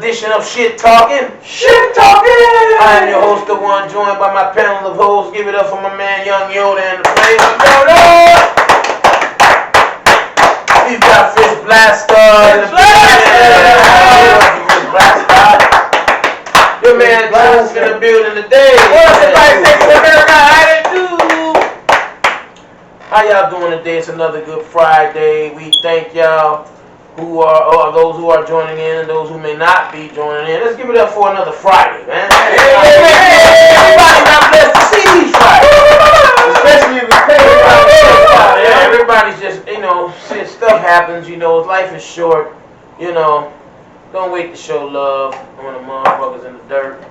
edition of Shit Talking. Shit Talking! I am your host, the one, joined by my panel of hosts. Give it up for my man, Young Yoda, and the place. Yoda! We've got Fish Blaster. Fish Blaster! Your man, Jones, in the building today. What's it like, Texas America? How they do? How y'all doing today? It's another good Friday. We thank y'all who are those who are joining in and those who may not be joining in. Let's give it up for another Friday, man. Everybody got blessed to see these Fridays. Especially if it's paid by the yeah, everybody's just, since stuff happens, life is short, don't wait to show love when the motherfuckers in the dirt.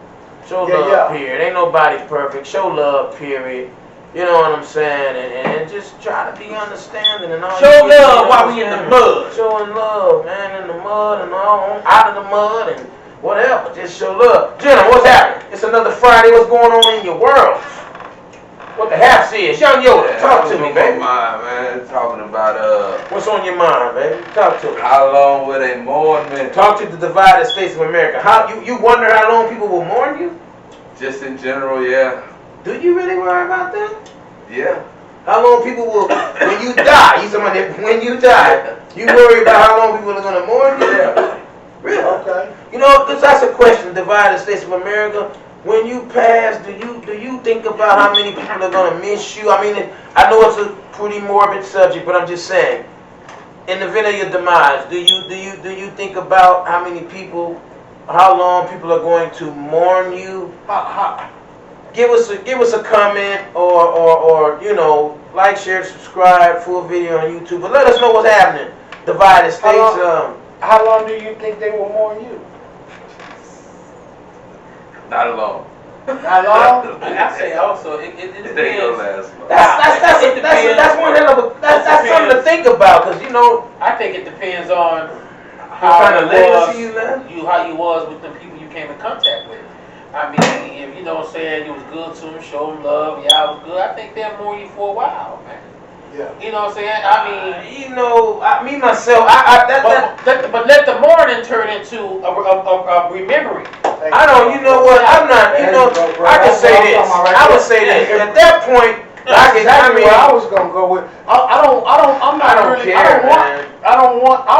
Show love, period. Ain't nobody perfect. Show love, period. You know what I'm saying? And just try to be understanding and all. Show love while we in the mud. Showing love, man, in the mud and all, out of the mud and whatever. Just show love. Jenna, what's happening? It's another Friday. What's going on in your world? What the half is? Young Yoda, talk to me, baby. Mind, man. Talking about what's on your mind, baby? Talk to me. How long will they mourn me? Talk to the divided states of America. How you wonder how long people will mourn you? Just in general, yeah. Do you really worry about that? Yeah. How long people will, when you die, when you die, you worry about how long people are going to mourn you? Yeah. Really? Okay. That's a question, divided states of America. When you pass, do you think about how many people are going to miss you? I mean, I know it's a pretty morbid subject, but I'm just saying, in the event of your demise, do you think about how many people, how long people are going to mourn you? Give us a comment or like, share, subscribe, full video on YouTube. But let us know what's happening. Divided states. How long do you think they will mourn you? Not long. Not long? I say also it depends. It ain't gonna last long. That's one hell of a that's something to think about, because I think it depends on how kind of legacy you left. How you was with the people you came in contact with. I mean, if you was good to them, show them love, I was good, I think they'll mourn you for a while, man. Yeah. You know what I'm saying? I mean, me myself, but let the mourning turn into a remembering. I don't. You know what? I'm not. I can say this. I would say this. At that point, I was gonna go with. I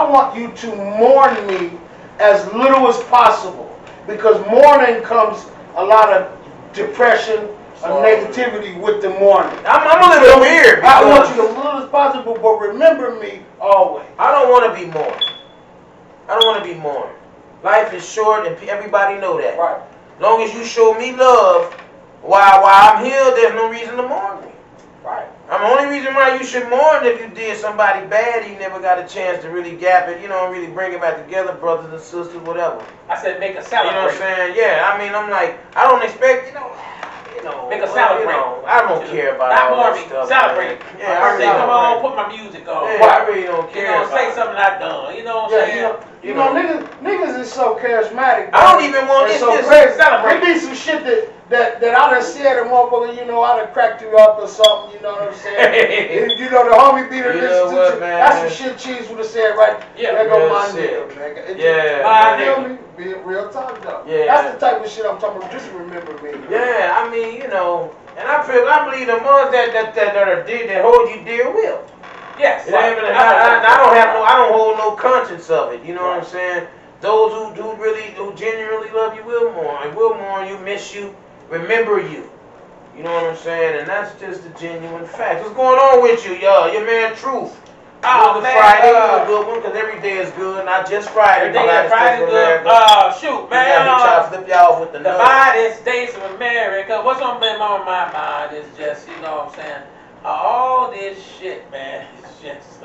want you to mourn me as little as possible, because mourning comes a lot of depression. Negativity with the mourning. I'm a little weird. I want you as little as possible, but remember me always. I don't want to be mourned. Life is short, and everybody know that. Right. Long as you show me love while I'm here, there's no reason to mourn me. Right. The only reason why you should mourn if you did somebody bad, you never got a chance to really gap it, really bring it back together, brothers and sisters, whatever. I said make a celebrate. You know what I'm saying? Yeah. I'm like, I don't expect, make a celebrate. I don't care about all that stuff. Celebrate. Yeah, I say, come on, put my music on. Yeah, I really don't care. Say something I done. You know what I'm saying? Niggas is so charismatic. I don't even want it. It's so just crazy. celebrate. There be some shit that I done said, a motherfucker, I done cracked you up or something, you know what I'm saying? The homie beater listen to you. That's some shit Cheese would have said, right? Yeah, there go my nigga, man. Yeah. You feel me? Be real talk though. Yeah. That's the type of shit I'm talking about. Just remember me. Yeah, and I believe the ones that hold you dear will. Yes. I don't hold no conscience of it. You know what I'm saying? Those who genuinely love you will mourn you, miss you, remember you. You know what I'm saying? And that's just the genuine fact. What's going on with you, y'all? Your man Truth. Oh, man. Friday is a good one, because every day is good, not just Friday. Friday is good. Shoot, man. Try to flip y'all off with the Divided States of America. What's on my mind is just, what I'm saying, all this shit, man, is just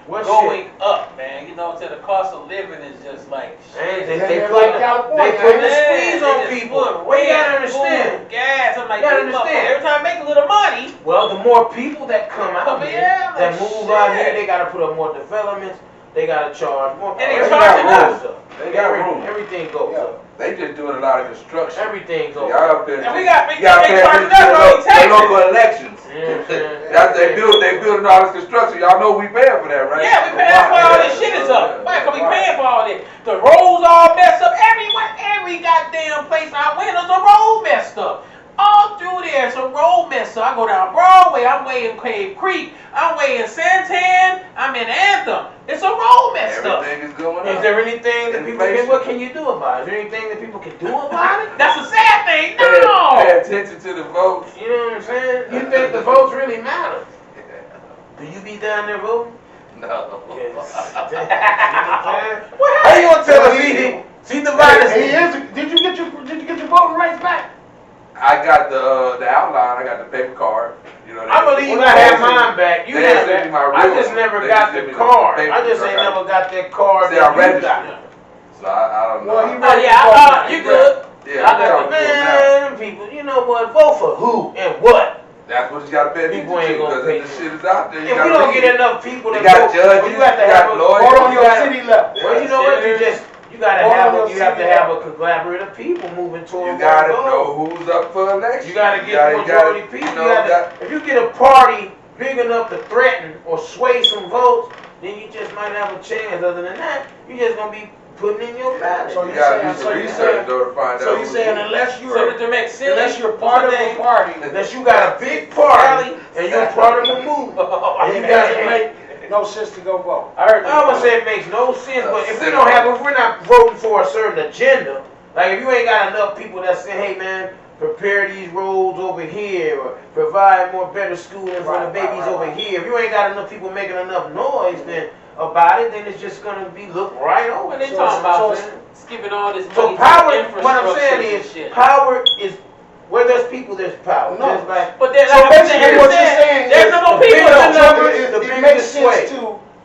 going up, man. The cost of living is just like shit. They put the squeeze on people. Well, you gotta understand. Gas. I'm like, every time I make a little money. Well, the more people that come out here, that move out here, they gotta put up more developments. They gotta charge more. And they charging us. They got room. Everything goes up. They just doing a lot of construction. Everything goes Y'all up. been. And we got You got big paying charges attention to taxes. the local elections. Yeah. That's they building all this construction. Y'all know we paying for that, right? Yeah, we paying for all this shit is up. Why? Cause we paying for all this. The roads all messed up. Every goddamn place I went, there's a road messed up. All through there, it's a road mess up. I go down Broadway, I'm way in Cave Creek, I'm way in Santan, I'm in Anthem. It's a road messed up. Everything is going Is up. there anything that people can, what can you do about it? Is there anything that people can do about it? That's a sad thing. Pay No. attention to the votes. You know what I'm saying? You think the votes really matter? Do you be down there voting? No. Yes. You know what I'm saying? How you gonna tell us he divided? He is. Did you get your voting rights back? I got the outline. I got the paper card. You know. I believe I have mine back. You They have sent me that. my I real just one. never They got sent the me card. paper. I just ain't never got that card See, I that you registered. got. So I don't know. Well, he Oh yeah, you good. Yeah, I got I'm the talking to him now. man, them people. You know what? Vote for who and what? That's what you gotta pay attention People to ain't gonna because pay if the shit is out there, If you we gotta don't read get it. enough people to You got vote, judges, well, you have to you have got a lawyers. Vote on you your gotta- city level. Well, you know what? You gotta Vote have on a your you have to city have a level. collaborative people moving You toward gotta one know goal. who's up for election. You gotta get the You majority gotta- people. you know, If you get a party big enough to threaten or sway some votes, then you just might have a chance. Other than that, you're just gonna be putting in your ballot. So You you gotta saying- do so some you research saying- though to find out. So you who's saying who. unless Senator McSilly. unless you're part of a party Unless you got a big party and you're part of the movement, and it you doesn't got make no sense to go vote. I would say it makes no sense, but if we're not voting for a certain agenda, like if you ain't got enough people that say, hey man, prepare these roads over here, or provide more better schooling for the babies over here. If you ain't got enough people making enough noise then about it, then it's just gonna be looked right over. When they So- talking about so- skipping all this So money power, to what I'm infrastructure saying and is, shit. power is, where there's people, there's power. No. Just like, But then, So like I'm basically saying, what you're saying there's is no more the people bigger though. the numbers, the it bigger makes the sway. sense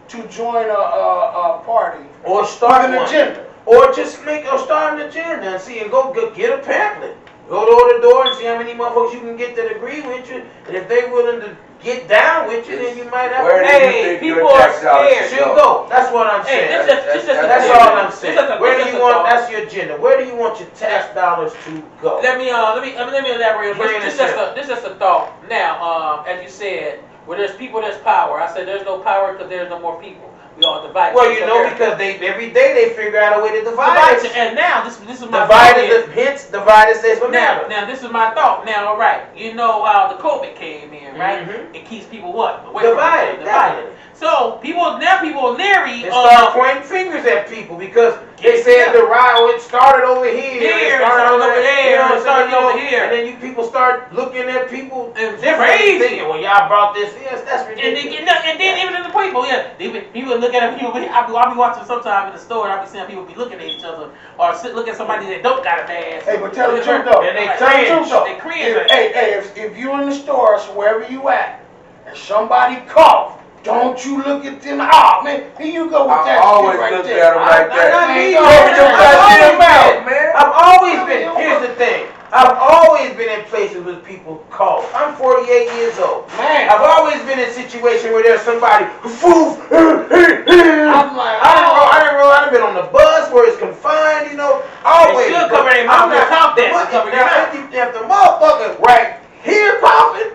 to join a party or with start an one. agenda. Or just start an agenda and see and get a pamphlet. Go door to door and see how many motherfuckers you can get that agree with you. And if they willing to get down with you, then you might have Where do you Hey, think people your are tax dollars scared. should go. That's what I'm Hey, saying. this just That's a all theory. I'm This saying. just a- Where this do you just a want? thought. That's your agenda. Where do you want your tax dollars to go? Let me elaborate. Plain and This simple. is just a thought. Now, as you said, where there's people, there's power. I said there's no power because there's no more people. We all divide. Well, you know, because every day they figure out a way to divide us. And now this is my Divided, hence divided states for matter. Now this is my thought. Now, all right, you know how the COVID came in, right? Mhm. It keeps people what? Away Divided, from each other, definitely. So people are leery They of start pointing fingers at people because they said the riot, it started over here, Here, it started over there, you know, it it started started over over here. and then you people start looking at people And different, crazy. thinking, well, y'all brought this, yes, that's And ridiculous. then even in the people, yeah, people look at people. I'll be watching sometime in the store, and I'll be seeing people be looking at each other, or look at somebody that don't got a mask. Hey, but tell the truth though. And they Right. Tell the cringe. truth though. They cringe. If you in the store, so wherever you at, and somebody cough, don't you look at them. Oh man, here you go with I that always shit right look there. at them like that. Not me, Man, man. don't I've shut your always mouth, been- I've always been, here's the thing, I've always been in places with people cough. I'm 48 years old. Man, I've always been in a situation where there's somebody, I'm like, I've been on the bus where it's confined, you know, always. They should cover their I'm mouth. Their mouth not, dance, cover their now, mouth. if the motherfucker right here coughing,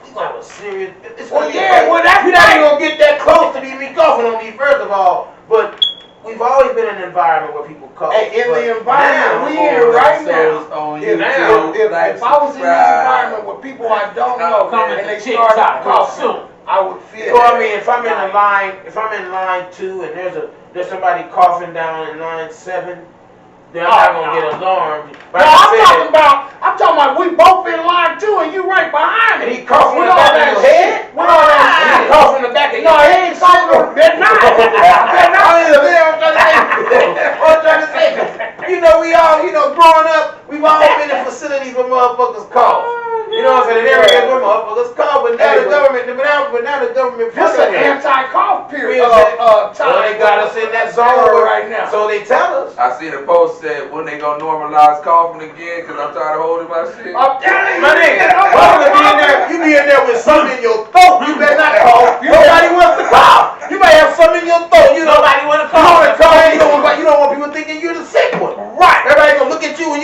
we gonna have a serious, it's Well, gonna be yeah, a- well, that's you're not even right. gonna get that close to me coughing on me, first of all, but we've always been in an environment where people cough. Hey, in But the environment now, we in right now, On if now, if I was in this environment with people I don't know Coming and they to started TikTok real coughing, soon. I would feel. So I mean, if I'm in line 2 and there's somebody coughing down in line 7, then I'm not gonna get alarmed. But No, I'm I'm talking about we both in line 2 and you right behind and me. he coughing in With the all back that of your head. shit. With all And that he shit. coughing in the back of No, your he head. ain't coughing. They're not. I'm trying to say, you know, we all, growing up, we've all been in facilities where motherfuckers cough. You know what I'm saying? In areas where motherfuckers cough, but now the government, This is an anti-cough period. Well, they got us in that zone right now. So they tell us. I seen a post said when they gonna normalize coughing again because I'm tired of holding my shit. I'm telling you, My nigga, man, you be in there with something in your throat. You better not cough. Nobody wants to cough. You might have something in your throat. You know, Nobody want to you don't call. want to cough. You don't want people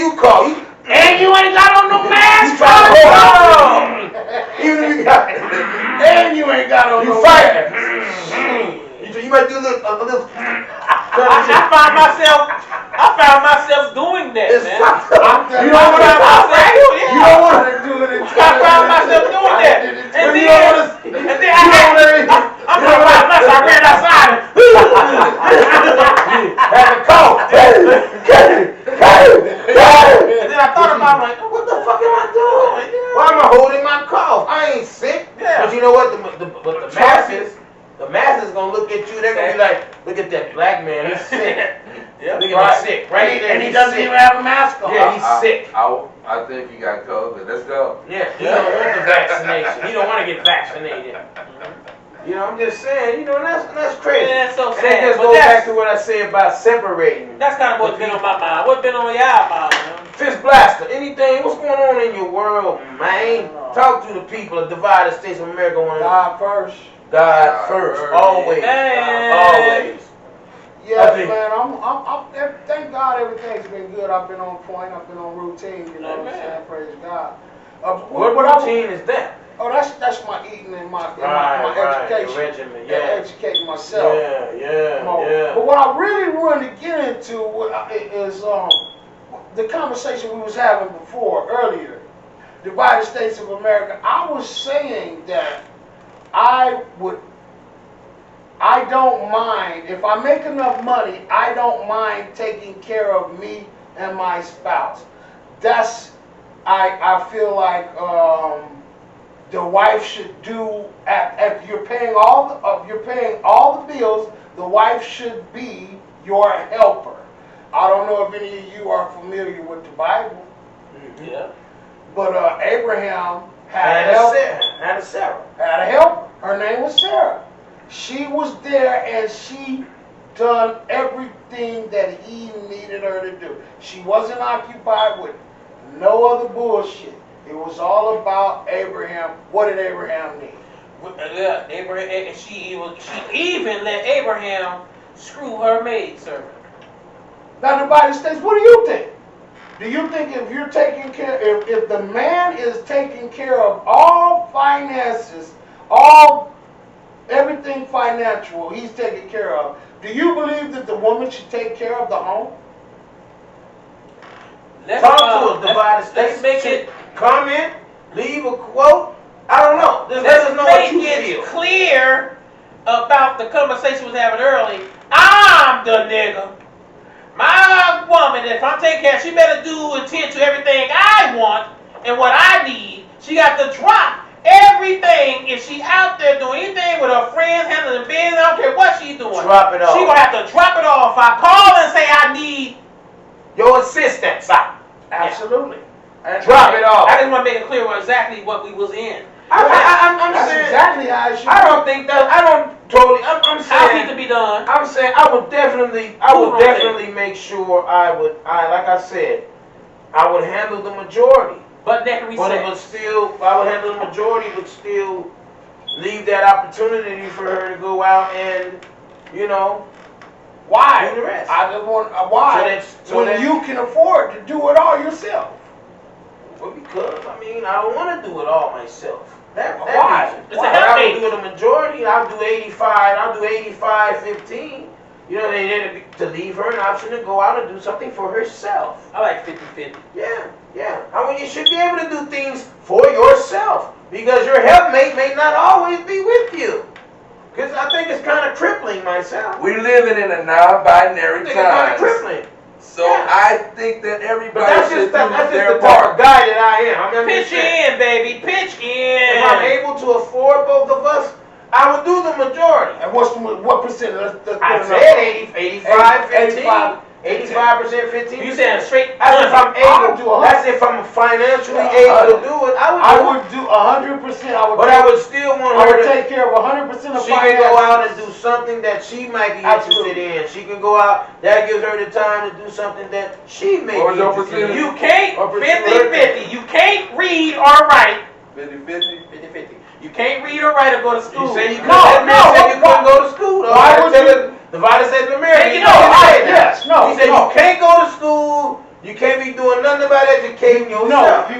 you call? And you ain't got on no mask. Even if you got it. And you ain't got on You no fight. mask. You might do a little. I found myself doing that, It's man. you don't want to talk, right? You don't want to do it. I found myself doing that. And then I ran outside. Had a cough. And then I thought about it, like, What the fuck am I doing? Why am I holding my cough? I ain't sick. Yeah. But you know what? The masses gonna look at you. They're gonna be like, look at that black man. He's sick. yeah, Look at him sick. Right there. And he doesn't even have a mask on. Yeah, he's sick. I think he got COVID. Let's go. Yeah, he don't want the vaccination. He don't want to get vaccinated. You know, I'm just saying, you know, that's crazy. Yeah, that's so And sad. that just But goes that's- back to what I said about separating. That's kind of what's been on my mind. What's been on y'all mind, man? Fist Blaster, anything, what's going on in your world, man? Talk to the people of divided states of America. God first. God first, always, Man. always. Yes, man. Thank God everything's been good. I've been on point. I've been on routine. You know what I'm saying? Praise God. What routine is that? Oh, that's my eating and my Right, education. your regimen, And yeah. educating myself. Yeah. But what I really wanted to get into is the conversation we was having before earlier. Divided States of America. I was saying that I don't mind, if I make enough money, I don't mind taking care of me and my spouse. I feel like the wife should do, if you're paying all the bills, the wife should be your helper. I don't know if any of you are familiar with the Bible, Yeah. but Abraham had Had a Sarah. a helper. Her name was Sarah. She was there and she done everything that he needed her to do. She wasn't occupied with no other bullshit. It was all about Abraham. What did Abraham need? Yeah, Abraham, and she even let Abraham screw her maidservant. Now, the United States, what do you think? Do you think if you're taking care, if the man is taking care of all finances, everything financial, he's taken care of, do you believe that the woman should take care of the home? Talk to us, Divided States. Let's make it. Comment, leave a quote. I don't know. Just let us know what you feel. Let's make it clear about the conversation we was having early. I'm the nigga. My woman, if I'm taking care, she better do and tend to everything I want and what I need. She got to drop everything. If she out there doing anything with her friends, handling business, I don't care what she's doing. Drop it off. She gonna have to drop it off. I call and say I need your assistance. Absolutely. Drop it off. I just want to make it clear exactly what we was in. I'm That's saying, exactly how it should I be. don't think that. I don't totally. I'm How needs to saying. be done? I'm saying I would definitely make sure like I said, I would handle the majority. But neck reset. But it would still, I would handle the majority, but still leave that opportunity for her to go out and, you know, Why? do the rest. I just want why when you can afford to do it all yourself. Well, because I mean, I don't want to do it all myself. Why? It's a I headache. will do the majority. I'll do 85. I'll do 85-15. You know, then to leave her an option to go out and do something for herself. I like 50-50. Yeah. I mean, you should be able to do things for yourself because your helpmate may not always be with you. Because I think it's kind of crippling myself. We living in a I non-binary think it's kind of time. crippling. So Yeah. I think that But everybody that's should just do their the type part. of guy that I am. I'm Pitch just saying, in, baby. Pitch in. if I'm able to afford both of us, I would do the majority. And what percent? Let's put I it said up. 85, 15. 85%, 15%. You saying straight? That's if I'm I would do able. 100. That's if I'm financially Yeah, able to do it. I would do 100%. But I would still want I her would to. take care of 100% of She can go finances. out and do something that she might be interested in. She can go out. That gives her the time to do something that she may What was be your interested in. percentage? You can't Or pursue her 50-50. You can't read or write. 50-50. 50-50. You can't read or write or go to school. You say you couldn't. No, That man said you no. couldn't go to school. Though. Why I would tell you- her, Divided States of America. Take it You off. can't say that. Yes, no, He said no. you can't go to school You can't be doing nothing about educating No, yourself.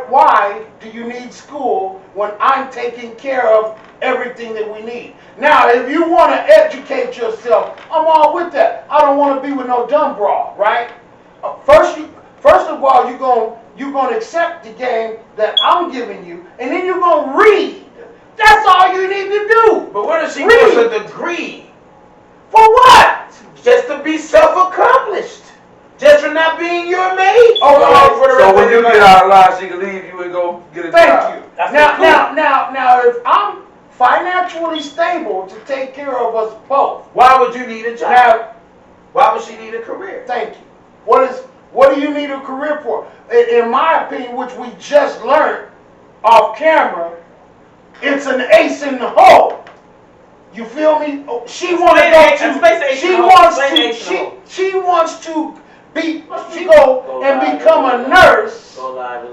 why do you need school when I'm taking care of everything that we need? Now, if you want to educate yourself, I'm all with that. I don't want to be with no dumb broad, right? First of all, you're gonna accept the game that I'm giving you, and then you're gonna read. That's all you need to do. But what if she Read. wants a degree? For what? Just to be self-accomplished. Just for not being your mate. Oh, for the So rest when of you your get life. out of line, she can leave you and go get a Thank job. you. That's Now, if I'm financially stable to take care of us both, Why would you need a job? now, Why would she need a career? thank you. What do you need a career for? In my opinion, which we just learned off camera, it's an ace in the hole. You feel me? She want to go to. She wants to be. She go and become a nurse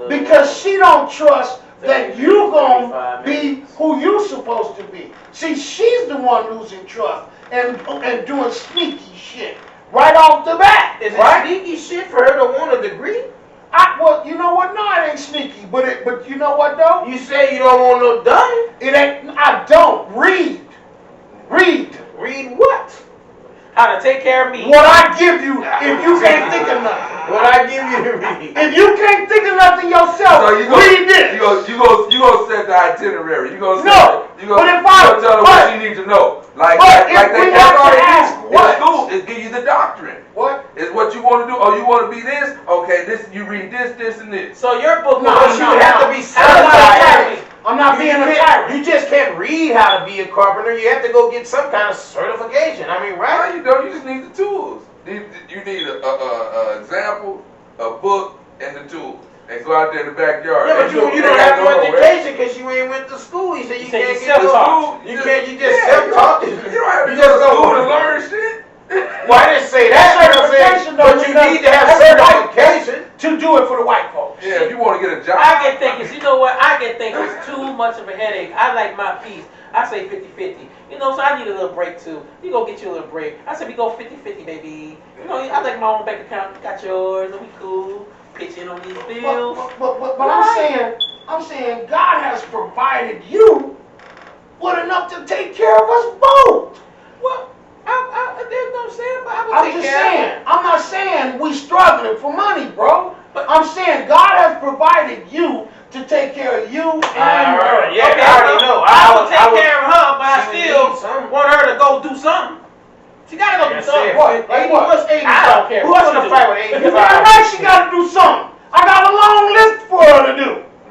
because she don't trust that you gonna be who you supposed to be. See, she's the one losing trust and doing sneaky shit right off the bat. Is it right? sneaky shit for her to want a degree? Well, you know what? No, it ain't sneaky. But you know what though? You say you don't want no done. It ain't. I don't read. Read. Read what? How to take care of me. What I give you if you can't think of nothing. What I give you to read. If you can't think of nothing yourself, So read this. You go set the itinerary. You go No, you go but if I- tell her what she needs to know. Like but if they we have to already ask do what? in school is give you the doctrine. What? It's what you want to do. Oh, you want to be this? Okay, this you read this, and this. So your book No, But you would have to be I'm not a certified. tyrant. I'm not being a can't- tyrant. You just can't read how to be a carpenter. You have to go get some kind of certification. I mean, right? No, you don't. You just need the tools. You need a example, a book, and the tools. And go out there in the backyard. Yeah, but And you don't have no education because you ain't went to school. You said you You said can't you get no self-taught. school. You can't. You just self-taught. You don't have to You go just to go school to work. learn shit. Well, I didn't say that. That I'm saying, certification but don't you mean need to have nothing. That's certification. To do it for the white folks. Yeah, if you want to get a job. I get thinking, you know what? I get thinking it's too much of a headache. I like my peace. I say 50-50. You know, so I need a little break too. You go get you a little break. I said we go 50-50, baby. You know, I like my own bank account. You got yours. It'll be cool. Pitch in on these bills. But I'm saying God has provided you with enough to take care of us both. Well, there's no saying, but I will I'm take just care of saying. I'm not saying we struggling for money, bro. But I'm saying God has provided you to take care of you and her. Yeah, Okay, I already know. I will take I would- care of her, but I she would still need something. want her to go do something. She gotta go do something. What? Like what? What's 85? I don't care Who what wants you to do. fight with You're 85? damn right she gotta do something. I got a long list for her to do.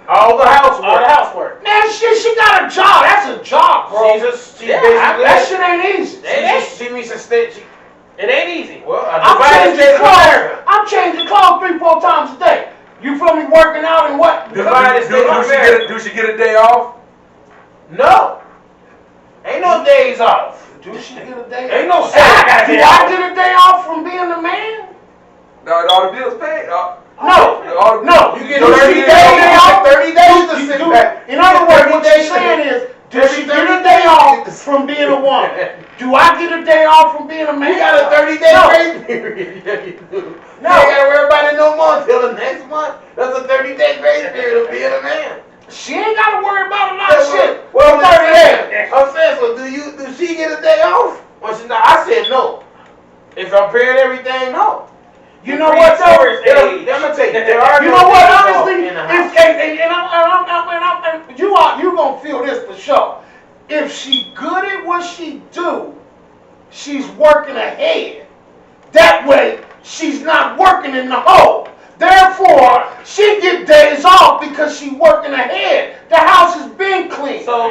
All the housework. All the housework. Man, she got a job. That's a job, bro. She's Yeah, basically That shit ain't easy. she needs to stay. It ain't easy. Well, I'm changing clothes. I'm changing clothes 3-4 times a day. You feel me? Working out and what? Divided state of America. Do she get a day off? No. Ain't no days off. Do she get a day? Ain't no Do Saturday. I get a day off from being a man? No, all the bills paid. No. You get Do 30 she days. get a day off? 30 days to You sit do- back. In other You words, get what 30 she's days. saying is, do Every she get 30 a day days. off from being a woman? Do I get a day off from being a man? You got a 30-day No. grace period. Yeah, you do. No. You ain't gotta worry about it no more till the next month. That's a 30-day grace period of being a man. She ain't got to worry about a lot of shit. Well, For 30 days. I'm saying, so do she get a day off? Or she not? I said no. If I'm paying everything, no. You know what though? I'm gonna tell you, there are You no know what? days off Honestly, in the house. you gonna feel this for sure. If she good at what she do, she's working ahead. That way, she's not working in the hole. Therefore, she get days off because she working ahead. The house is being clean. So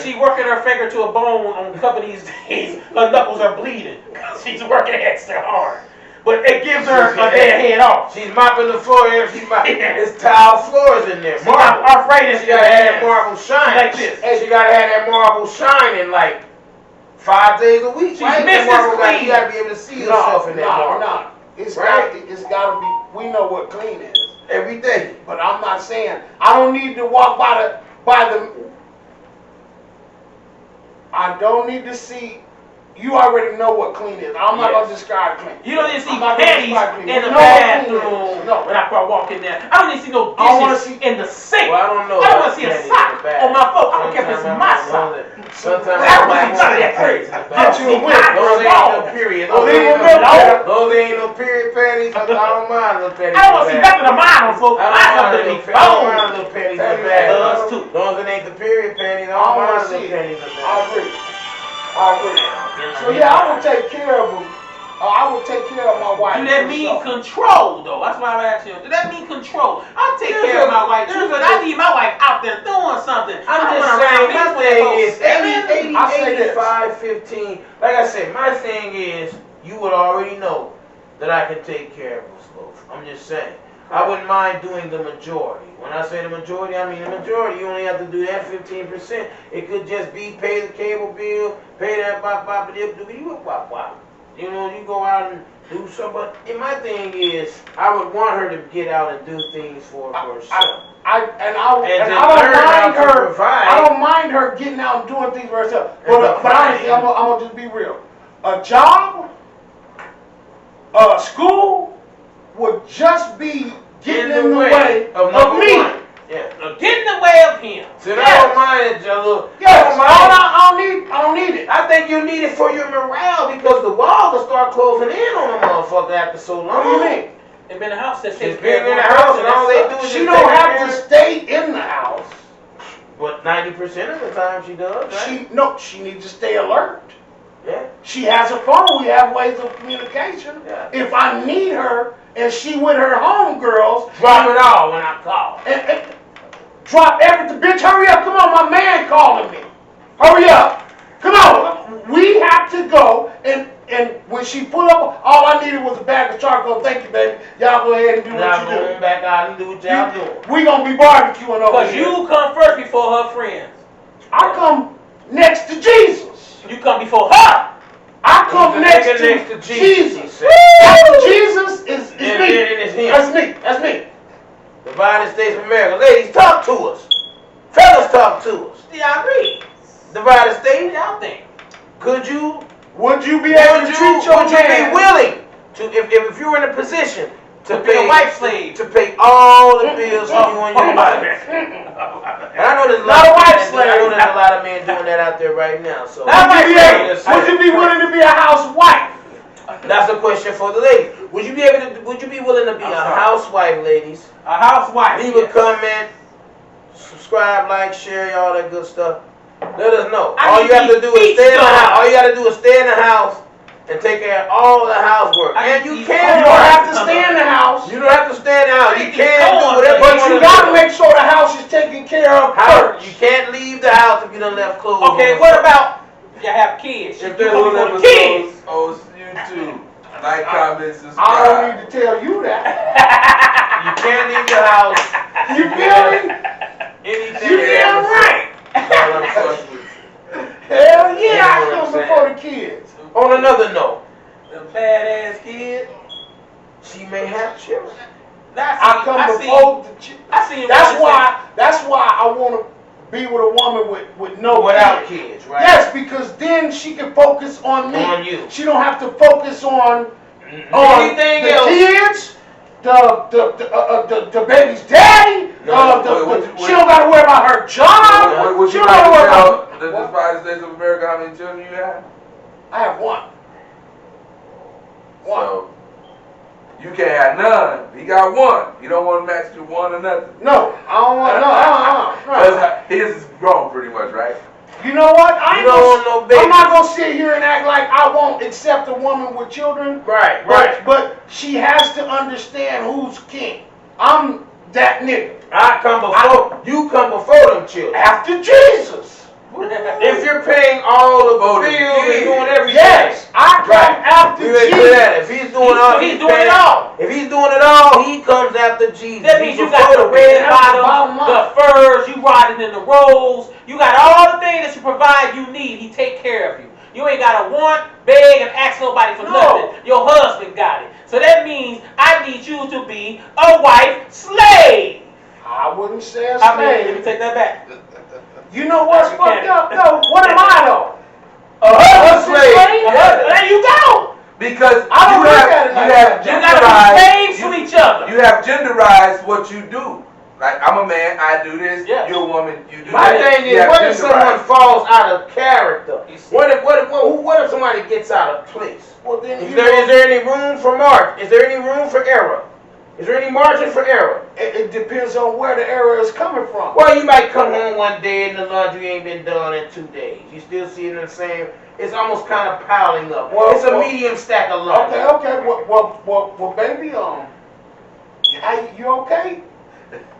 she working her finger to a bone on a couple of these days. Her knuckles are bleeding. She's working extra hard. But it gives her a day ahead off. She's mopping the floor here. She's mopping. It's tile floors in there. She got Marble. arthritis. She gotta have that marble shine. Like this. And she gotta have that marble shining like 5 days a week. She's Right? Mrs. That marble got- Clean. You gotta be able to see yourself in that marble. No. It's Right? it's gotta be. We know what clean is. Every day. But I'm not saying I don't need to walk by the. I don't need to see you already know what clean is. I'm not gonna describe clean. You don't even see I'm not gonna panties describe clean. in the You know what clean bathroom is. No. when I walk in there. I don't even see no I wanna dishes see- in the sink. Well, I don't know. I don't want to see a Panties sock in the bath. on my foot. I don't care if it's Sometimes my I sock. Sometimes I I don't might see none of that want crazy. panties in the Get bath. you a whip. Those ain't no period. Oh, leave them in there. Those ain't no period panties. I don't mind little panties. I don't want to see nothing of mine on folks. I I don't want to mind be little panties. I don't mind phone. little panties in the Panties bath. does too. As long as it ain't the period panties, I I don't wanna mind see little it. panties in the I bath. agree. I agree. So yeah, I will take care of them. I will take care of my wife. Do that for mean sure. control, though? That's why I'm asking you. Do that mean control? I take There's care of a- my wife too, there's but a- I need my wife out there doing something. I'm I just wanna saying, ride my me thing is 24/7. I say 80, this. 85, 15. Like I said, my thing is, you would already know that I can take care of us both. I'm just saying. I wouldn't mind doing the majority. When I say the majority, I mean the majority. You only have to do that 15%. It could just be pay the cable bill, pay that bop bop dip doobie whoop wop wop. You know, you go out and do something. But my thing is, I would want her to get out and do things for herself. I don't And to mind learn how to her. provide. I don't mind her getting out and doing things for herself. And But honestly, I'm gonna just be real. A job, school, would just be getting in the way of number me. one. Yeah. Get in the way of him. So I don't mind it, Jalil. Yes, I I don't need it. I think you need it for your morale because the wall will start closing in on a motherfucker after so long. What do you mean? They've been in the house that She's takes been care in of the one house person. and all That they sucks. do is She just don't take have care to of- stay in the house. But 90% of the time she does, right? She needs to stay alert. Yeah. She has a phone. We have ways of communication. Yeah. If I need her and she with her homegirls, Drop it all when I call. and drop everything. Bitch, hurry up. Come on, my man calling me. Hurry up. Come on. We have to go. And when she pull up, all I needed was a bag of charcoal. Thank you, baby. Y'all go ahead and do Now what you going do. back out and do what y'all doing. We gonna be barbecuing over Because here. you come first before her friends. I come next to Jesus. You come before her. I come He's a next nigga to next to Jesus, he Jesus. said. After Jesus is And me. then it's him. That's me. That's me. The United States of America. Ladies, talk to us. Fellas, talk to us. Yeah, I agree. Divided States, Y'all think. could you Would you be able to treat your would you man? be willing to, if you were in a position to be a pay wife slave. to pay all the bills for you and your wife? And I know there's a Not lot a of wife men, slave. I know there's a lot of men doing that out there right now. So Not a wife slave. Would you be willing to be a housewife? that's a question for the ladies. Would you be willing to be I'm a sorry. housewife, ladies? A housewife. Leave a comment, subscribe, like, share, all that good stuff. Let us know. I All need you have to these do is feet stay in the done. house. All you got to do is stay in the house and take care of all the housework. I And need you these can You don't have to stay in the house, You don't have to stay in the house. I You need these can do cones, whatever but you you want gotta to do. make sure the house is taken care of House, you first. can't leave the house if you done left clothes. Okay, on what the about you have kids? You If there's come one before the kids. episodes on YouTube, like, comment, subscribe. I don't need to tell you that. You can't leave the house. You feel me? Anything. You damn right. That's all I'm saying. Hell yeah, You know I what I'm come saying? before the kids. On another note, The badass kid. she may have children. I come before the kids. I see him. That's why I want to be with a woman with no Without kids. kids, right? Yes, because then she can focus on me. On you. She don't have to focus on Anything the else? kids, the baby's daddy. No, She don't got to worry about her job. Would She you don't got to like worry to about. tell the United States of America how many children you have? I have one. One. So, you can't have none. He got one. You don't want to match to one or nothing. No, I don't want no. That's- His is grown pretty much, right? You know what? I You don't want no baby. I'm not gonna sit here and act like I won't accept a woman with children. Right, But she has to understand who's king. I'm that nigga. You come before them children. After Jesus. If you're paying all of the bills and doing everything. Yes, I come Right. after You ain't Jesus. that. If he's doing all, He's doing it all. If he's doing it all, he comes after Jesus. That means He's you got the before red That's bottom, the bottom the line. furs, you riding in the rolls. You got all the things that you provide you need. He take care of you. You ain't got to want, beg, and ask nobody for No. nothing. Your husband got it. So that means I need you to be a wife slave. I wouldn't say a I mean, let me slave. take that back. You know what's You fucked can't. up? No, what am I though? husband slave. There you go. Because I don't you look at it like that. You gotta be slaves to each other. You have genderized what you do. Like, I'm a man, I do this. Yes. You're a woman, you do My that. thing is, what if someone falls out of character? What if somebody gets out of place? Well, then Is there any room for margin? Is there any room for error? Is there any margin for error? It depends on where the error is coming from. Well, you might come home one day and the laundry ain't been done in 2 days. You still see it the same. It's almost kind of piling up. Well, it's a medium stack of laundry. Okay. Well, baby, you okay?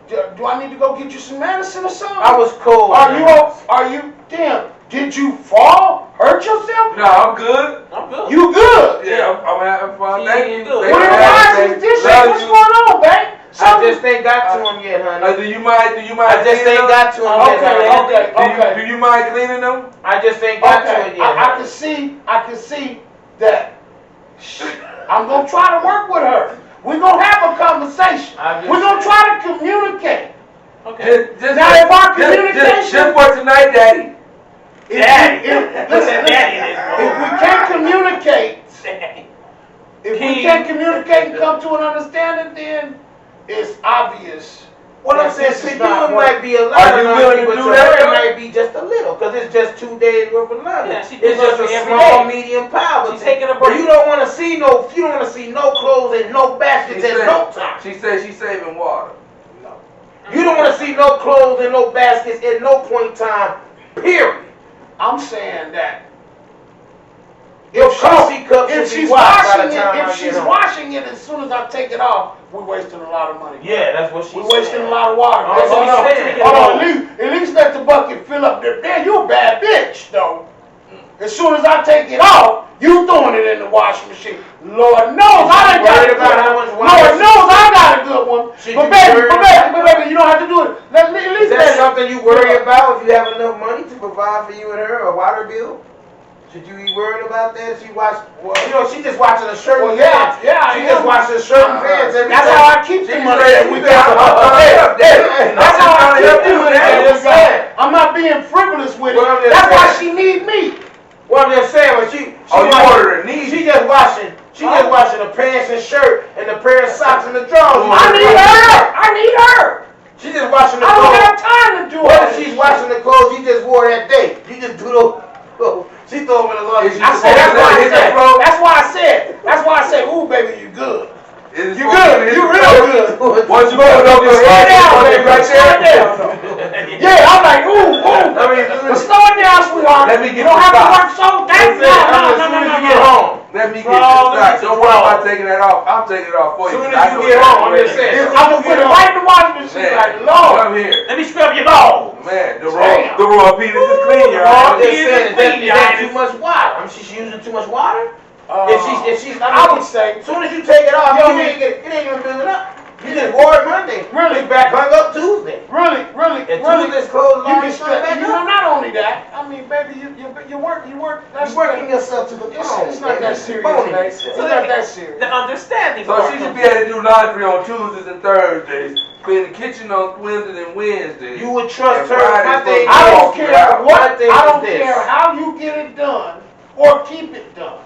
Do I need to go get you some medicine or something? I was cold. Are you? Damn. Did you fall? Hurt yourself? No, I'm good. I'm good. You good? Yeah, I'm having fun. Yeah, Thank you you. good. What are you this shit? What's going on, babe? I just ain't got to him yet, honey. Do you mind? I just ain't got to him yet, honey. Okay. Do you mind cleaning them? I just ain't got to Okay. it yet. I can see that. I'm gonna try to work with her. We're gonna have a conversation. We're gonna try to communicate. Okay. Now, if our communication, just for tonight, Daddy. listen, if we can't communicate, and come to an understanding, then it's obvious. What I'm saying, to you it might be a lot Are of you laundry, willing to but do to that, her it though? might be just a little, because it's just 2 days worth of laundry. Yeah, she It's does just a laundry every small, day. medium pile. She's taking a But break. you don't want to see no clothes and no baskets at no time. She said she's saving water. You don't want to see no clothes and no baskets at no point in time, period. I'm saying that If coffee cups if should be she's washed by washing the time it, I if get she's home. washing it as soon as I take it off, we're wasting a lot of money. Yeah, that's what she's We're wasting a lot of water. That's what Hold I'm on, saying. hold on. At least let the bucket fill up there. Man, you a bad bitch, though. As soon as I take it off, you throwing it in the washing machine. Lord knows I done got a good one. Lord knows I got a good one. But baby, you don't have to do it. At least Is that something you worry about if you have enough money to provide for you and her, a water bill? Should you be worried about that? She she just watching a shirt and pants. She just watching a shirt and pants every That's day. how I keep the money that we got. That's how I keep the money that we got. I'm not being frivolous with it. Well, I'm just That's why saying. she need me. Well, I'm just saying, when she you ordered a knee. She just washing the pants and shirt and the pair of socks and the drawers. I need her. She just washing the I don't clothes. have time to do What all if she's this. washing the clothes you just wore that day? You just do those. She throw them in the laundry. I said, that's why I said, ooh, baby, you good. You good. You real good. Once you put it up your Slow head, down, baby. right Slow there. down. Yeah, I'm like, ooh. But slow it down, sweetheart. Let me get You don't the have to socks. work so dang. As soon as you get home. Let me get the socks. Don't worry about taking that off. I'm taking it off for you. Soon as you get home, I'm just saying. I'm gonna put it right in the washing machine. Like, Lord. Come here. Let me scrub your balls. Man, the raw penis is clean, y'all. I'm just Jesus, saying, is that Jesus. too much water? She's using too much water? If she's, I would say, as soon as you take it off, it ain't even building up. You just wore it Monday. Really? It's back hung up Tuesday. really. And Tuesday's clothes You long can as stretch. back You know, up. not only that. I mean, baby, you work. That's You're working yourself to the bone. It's not baby. that serious, Boning baby. yourself. It's not that serious. The understanding So part she should comes be able to do laundry on Tuesdays and Thursdays, clean the kitchen on Wednesdays and Wednesdays. You would trust And her. Friday My thing I don't is, care what. My thing I don't is this. care how you get it done or keep it done.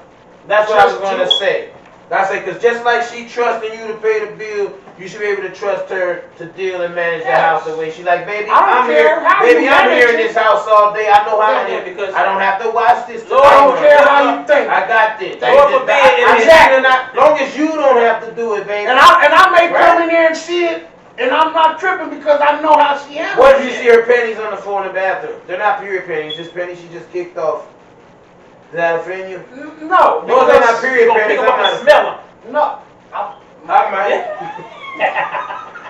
That's what I was Just going to do it. say. I say, because just like she trusting you to pay the bill, you should be able to trust her to deal and manage the Yes. house the way she like, baby, I don't I'm care here. how Baby, you I'm manage here in it. this house all day. I know how to Yeah, do it. because I don't have to watch this. Lord, I don't care how you think. I got this. Lord forbid it is- As long as you don't have to do it, baby. And I may Right. come in there and see it, and I'm not tripping because I know how she handles What if you it. see her panties on the floor in the bathroom? They're not period panties, just panties she just kicked off. Does that offend you? No, Those are not because, period You're gonna pick panties. them up and smell them. no. I might.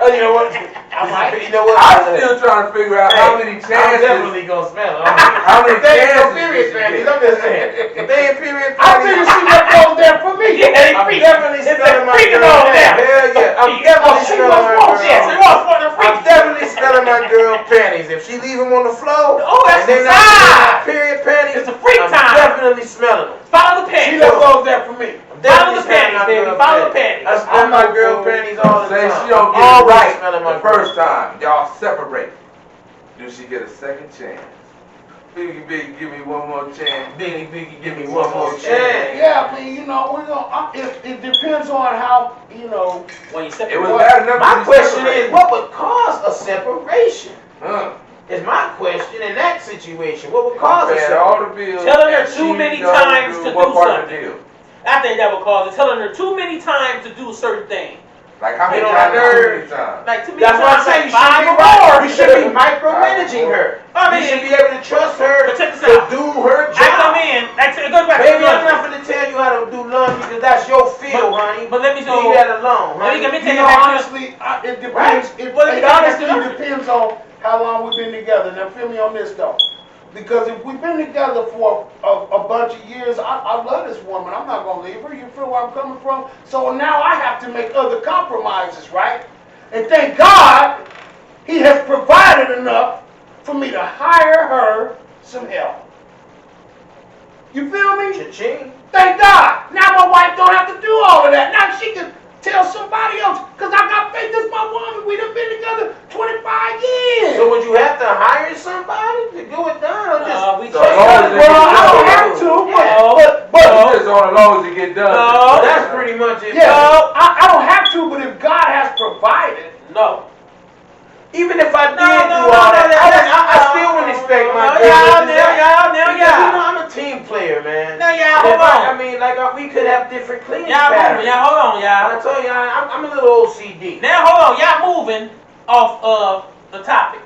Oh, you know what? You know what? I'm still trying to figure out how many I'm chances. definitely gonna smell it. How many They ain't no chances period did she panties. get? I'm just saying. If they ain't period I figured panties, she left those there for me. Yeah, I'm definitely smelling my freaking girl. on there. Hell yeah. I'm definitely she smelling my was girl. Yes, it was for the I'm freak. definitely smelling my girl panties. If she leave them on the floor, Oh, that's and they're the not side. period panties, It's a freak I'm time. definitely smelling them. Follow the She panties. left those there for me. Follow the Definitely smelling panties, my baby. girl Follow the panties. I smell my girl panties all the Say time. she don't get Always it right smelling my the girl. first time. Y'all separate. Do she get a second chance? Biggie, give me one more chance. Biggie, give me one more chance. Yeah, I mean, you know, we're gonna. It depends on how, you know. When you separate. It was bad enough. My to be question separated. is, what would cause a separation? Huh. Is my question in that situation. What would cause a Paying all separation? the bills. Telling her and too she many don't times to what do part of the something. deal? I think that would cause it. Telling her too many times to do certain things. Like how many You know, times? I Too heard- many times. Like too many That's what I'm times. saying. You Like should be 5 or more. You should be micromanaging her. I You mean, should be able to trust her but check this to out. do her I come job. in. It goes back to Baby, the I'm not gonna tell you how to do laundry because that's your field, honey. But let me show. Leave that alone, Let me honey. take You it know, back to honestly, it depends. It Well, let me honestly take it back to- depends on how long we've been together. Now, feel me on this though, because if we've been together for a bunch of years, I love this woman. I'm not gonna leave her. You feel where I'm coming from? So now I have to make other compromises, right? And thank God, He has provided enough for me to hire her some help. You feel me? Cha-ching. Thank God. Now my wife don't have to do all of that. Now she can tell somebody else. Because I got faith. This is my woman. We done been together 25 years. So would you have to hire somebody to do it done? Or just we So can't. long as it Well, I don't gets have to. No. But done. Just on as long as it get done. No. that's pretty much it. yeah, I don't have to. But if God has provided, No. Even if I did No, do no, all no, that, no, I still wouldn't expect my girl to do that. Now Because, you know, y'all. I'm a team player, man. Now y'all, And if hold I on. mean, like, we could have different cleaning Y'all patterns. moving. Y'all, hold on, y'all. I told you, I'm a little OCD. Now hold on. Y'all moving off of the topic.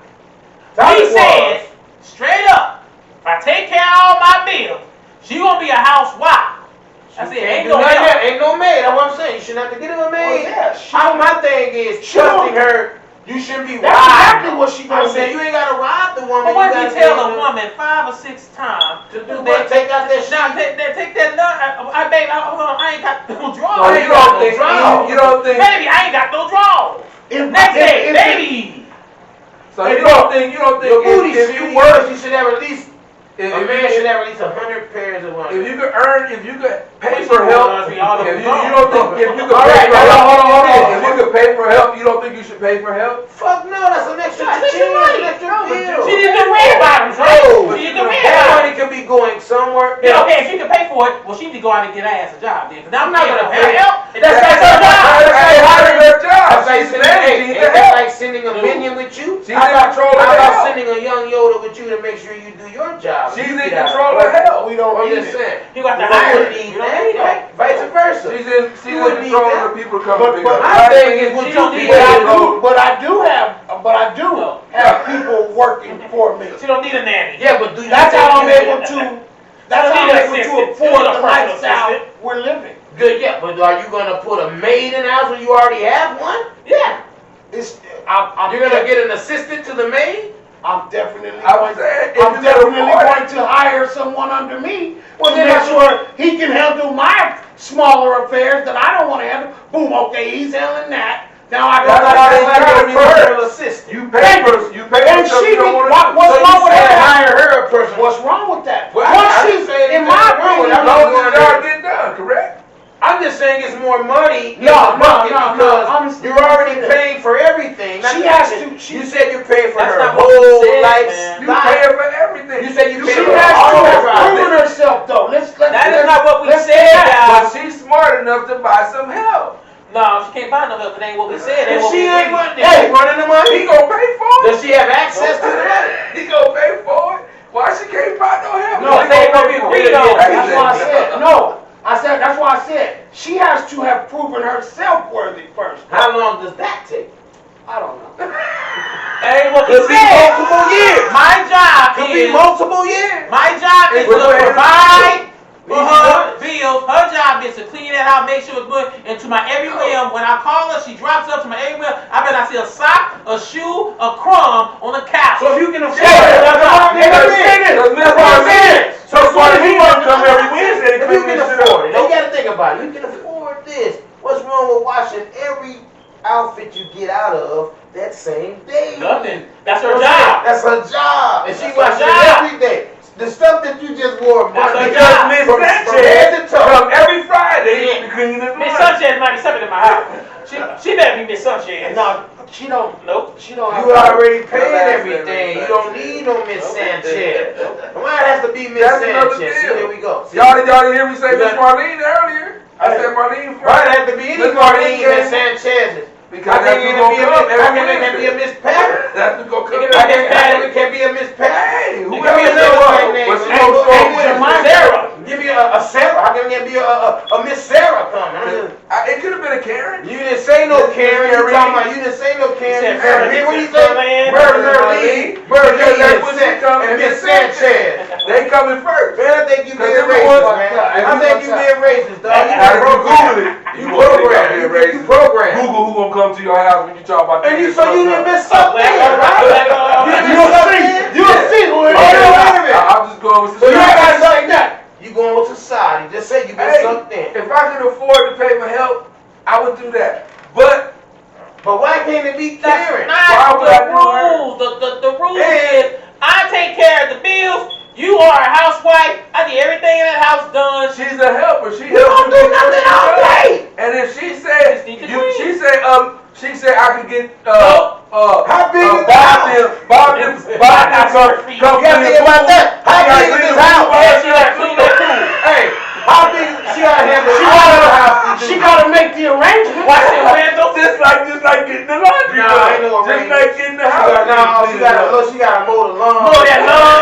Topic He was- said, straight up, if I take care of all my bills, she gonna be a housewife. I said, Can't ain't do no nothing help. else. Ain't no maid. That's what I'm saying. You shouldn't have to get him a maid. yeah, My thing is She trusting don't- her. You shouldn't be that's robbed. exactly what she I'm gonna saying do. you ain't gotta rob the woman. But what if gotta you tell be a able woman 5 or 6 times to do what? Take out that now shit. take that nut? Baby, hold on, I ain't got no drawers. So I you ain't got don't no think drawers. you don't think Baby, I ain't got no drawers. Next day, baby. so you don't think Your booty if shit, you work you should have at least if a man should have at least 100 pairs of if underwear. you could earn if you could pay Well, for she help wants me all if over you the don't think if you could All pay right, for now, help hold on. if you could pay for help you don't think you should pay for help? Fuck no, that's an extra That's cha-ching, money. an extra bill. She needs the red bottoms, right? No, She needs the red that bottoms. money could be going somewhere Yeah, else. okay, if she can pay for it, well, she need to go out and get her ass a job then. Because I'm not gonna paying pay. for her help. That's like her job. That's like her job. That's like She's sending, managing hey, the that's help. like sending a minion with you. She's How in about- control of How the about help. sending a young Yoda with you to make sure you do your job? She's You in get out control of of help. We don't I'm need just it. saying. You got You to hire don't her. need You don't need that. that. Vice versa. She's in You wouldn't need control that. of the people coming to pick But up. My thing is, would She you don't be need But I able do. But I do No. have people working for me. She don't need a nanny. Yeah, but do you That's think how I'm you- able to. That's how I'm able to afford the lifestyle assistant. we're living. Good, yeah, but are you gonna put a maid in the house when you already have one? Yeah. It's You're gonna get an assistant to the maid? I'm definitely I going. was saying, if I'm you definitely can afford going to hire someone under me Well, to then make that's sure he can handle my smaller affairs that I don't want to handle. Boom, okay, he's handling that. Now I That's got like how a it personal works. assistant. You pay for And stuff she you don't be- want what- to do. what's So you wrong with said that? hire her a personal. What's wrong with that? Well, Once I she's, didn't say anything in my wrong with opinion, it. As long as the job get done, correct? I'm just saying it's more money in No, the bucket no, because honestly, you're already paying for everything. She Not has that- to- she- You said you're paying for That's her not what we whole said, lifestyle. You pay her for everything. You said you she pay for has all to of have her. proven herself though. Let's That is not what we let's said, say that. But she's smart enough to buy some help. No, she can't buy no help. It ain't what we said. If Ain't what she we ain't agreed. running, Hey, running the He money. gonna pay for it. Does she have access to the money? He gonna pay for it. Why she can't buy no help? No, He they ain't gonna gonna be pay for agreed it. on. That's why I said no. I said that's why I said she has to have proven herself worthy first. How long does that take? I don't know. Ain't what we Could be said. multiple years. My job Could be is multiple years. my job is It's to what it provide for Easy her done. bills. Her job is to clean that out, make sure it's good. And to my every whim, when I call her, she drops up to my every whim. I bet I see a sock, a shoe, a crumb on the couch. So if you can afford Yeah, it, that's what I'm Hey, let me say saying. this. That's what I'm saying. So that's why he want to come every Wednesday to If clean you can this shit afford it, up. you gotta think about it. You can afford this. What's wrong with washing every outfit you get out of that same day? Nothing. That's her You know what I'm job. saying? That's her job. And she That's washes her it job. every day. The stuff that you just wore That's Monday, her job. Miss from head to toe. come every Friday to clean this Miss line. Sunshine might be something in my house. She better be Miss Sunshine. Now, She don't. Nope. She don't. You already paying That's everything. You don't need no Miss Nope. Sanchez. Why it has to be Miss That's another Sanchez? See, deal. there we go. See? Y'all didn't hear me say You Miss got- Marlene earlier? I said Marlene first. Why it has to be any Miss Marlene Marlene Miss Sanchez's? Because How that's can who's it gonna be a come Miss? every How can it Wednesday. be a Miss Packer? That's who's gonna come It How every can Wednesday. it can't be a Miss Packer? Hey, Give whoever me it another was. white name. But she Hey, gonna show hey, up with Sarah. Give me a Sarah. How can there be a Miss Sarah coming? It could have been a Karen. You didn't say no Karen. You talking about you didn't say no Karen. said You said Merlin. what you say? Merlin. Because that's when she come and Miss Sanchez. They coming first. Man, I think you being Cause racist, everyone- man. I think you being racist, dog. You Now, if you programmed. Google it, You gonna think I'm programmed. being You racist. programmed. Google who gonna come to your house when you talk about And you kids so you fucked done up. been sucked in, right? You done been sucked in. You'll see who it Oh, is. no, wait a minute. I'm just going with So you society. ain't gotta say that. You going with society. Just say you been Hey, sucked in. if I could afford to pay for help, I would do that. But But why can't it be That's Karen? Why not would I the do her? rules. The rule Hey. is I take care of the bills. You are a housewife. I get everything in that house done. she's a helper. She You helps don't do nothing all day. And if she said, Just need to you, clean. she said I could get How big is the Bob house? Bob It's come You gotta think about that. How big is this house? Yeah, she gotta clean that pool. Hey, how big? She gotta handle She all gotta- the house. She gotta make the arrangements. Wash your windows. Just like getting the laundry Nah, done. ain't no Just arrangement. like getting the She house. gotta, no, she gotta look. She gotta mow the lawn. Mow that lawn.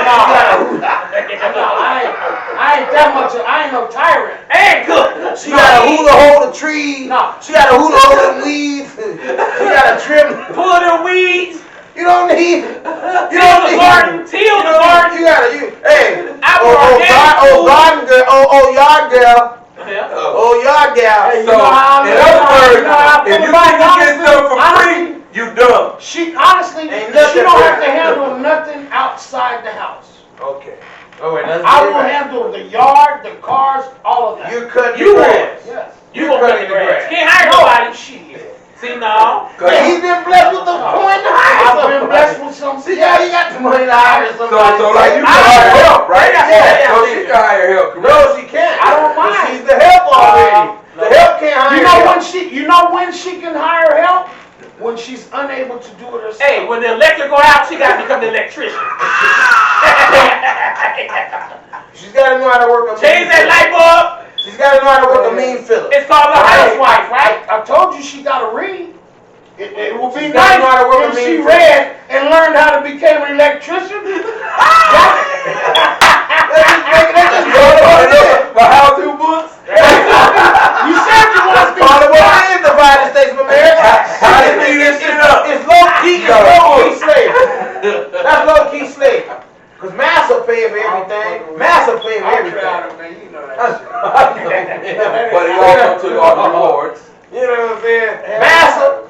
No, I ain't that much. I ain't no tyrant. Ain't good. She gotta hula hold the trees. No. She gotta hula hold the weeds. She gotta trim. Pull the weeds. You don't need. You Till don't the need. garden. Till You the don't garden. You gotta. Hey. I Oh, want organic food. garden girl. Oh, yard girl. Yeah. Oh, yard gal. Hey, So, you know how in I other feel words, about if you my think you get honestly- stuff for honestly, free, you dumb. She honestly, Ain't she nothing don't for have to her. handle nothing outside the house. Okay. All right. Let's I get will right. handle the yard, the cars, all of that. You cut You the would. grass. Yes. You gonna cut cutting the grass. grass. Can't hire nobody. Shit. See, no. But he's been blessed with the coin to hire I've been somebody. blessed with some. See, yeah, he got the money to hire So somebody. like you can I hire don't help, right? Yeah. So she can hire help, correct? No, she can't. I don't But mind. she's the help already. The help can't hire help. You know when she can hire help? When she's unable to do it herself. Hey, when the electric go out, she gotta become the electrician. She's got to know how to work a Change mean that filler. light bulb. She's got to know how to work a mean filler. It's called a housewife, right? I told you she got to read. It would be She's gotta know how to work nice a if she mean read and learned how to become an electrician. My how-to books? You said you want to be. Part of what it is, the United States of America. How to clean this shit up? It's low-key slavery. That's low-key slavery. Because Massa pay for everything. Massa pay for everything. Man, you know that But he also took all the rewards. You know what I'm saying? Massa.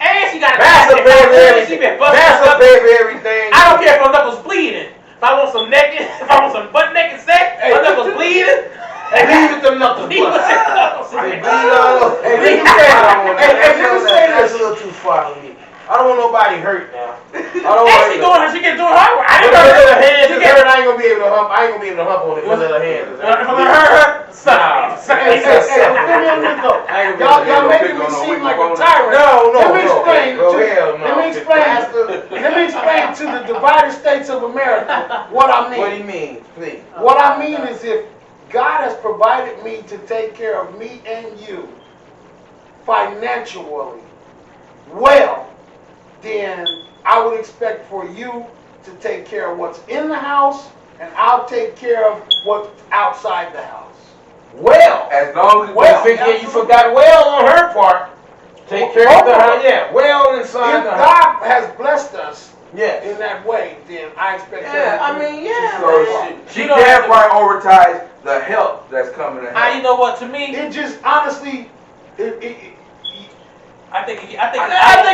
And she got Massa pay for She everything. been busting Massa up. pay for everything. I don't care if my knuckles bleeding. If I want some naked, if I want some butt naked sex, my knuckles bleeding. Leave it to knuckles. Leave it to knuckles. They bleed all over. Hey, Hey, nigga say- I don't want that. hey, nigga say That's this. a little too far for me. I don't want nobody hurt now. I don't Hey, she want doing her work. I Because didn't of her know hands She is get hurt, I ain't gonna be able to hump. I ain't gonna be able to hump on it because of her hands. is hurt. her. Hey, let me go. I ain't Y'all gonna be able to making me pick on seem no like weak a tyrant. No, Let me no, explain. no. Hell no. Let me explain to the divided states of America what I mean. What do you mean, please? What I mean is if God has provided me to take care of me and you financially well, then I would expect for you to take care of what's in the house and I'll take care of what's outside the house. Well, As long as Well, you forgot well on her part. Take care of the house. Yeah, well inside If the house. God has blessed us Yes. in that way, then I expect Yeah, I everything mean, to yeah, flow. man. she You don't can't have to- prioritize the help that's coming to You help. know what? To me, It just honestly, I think I think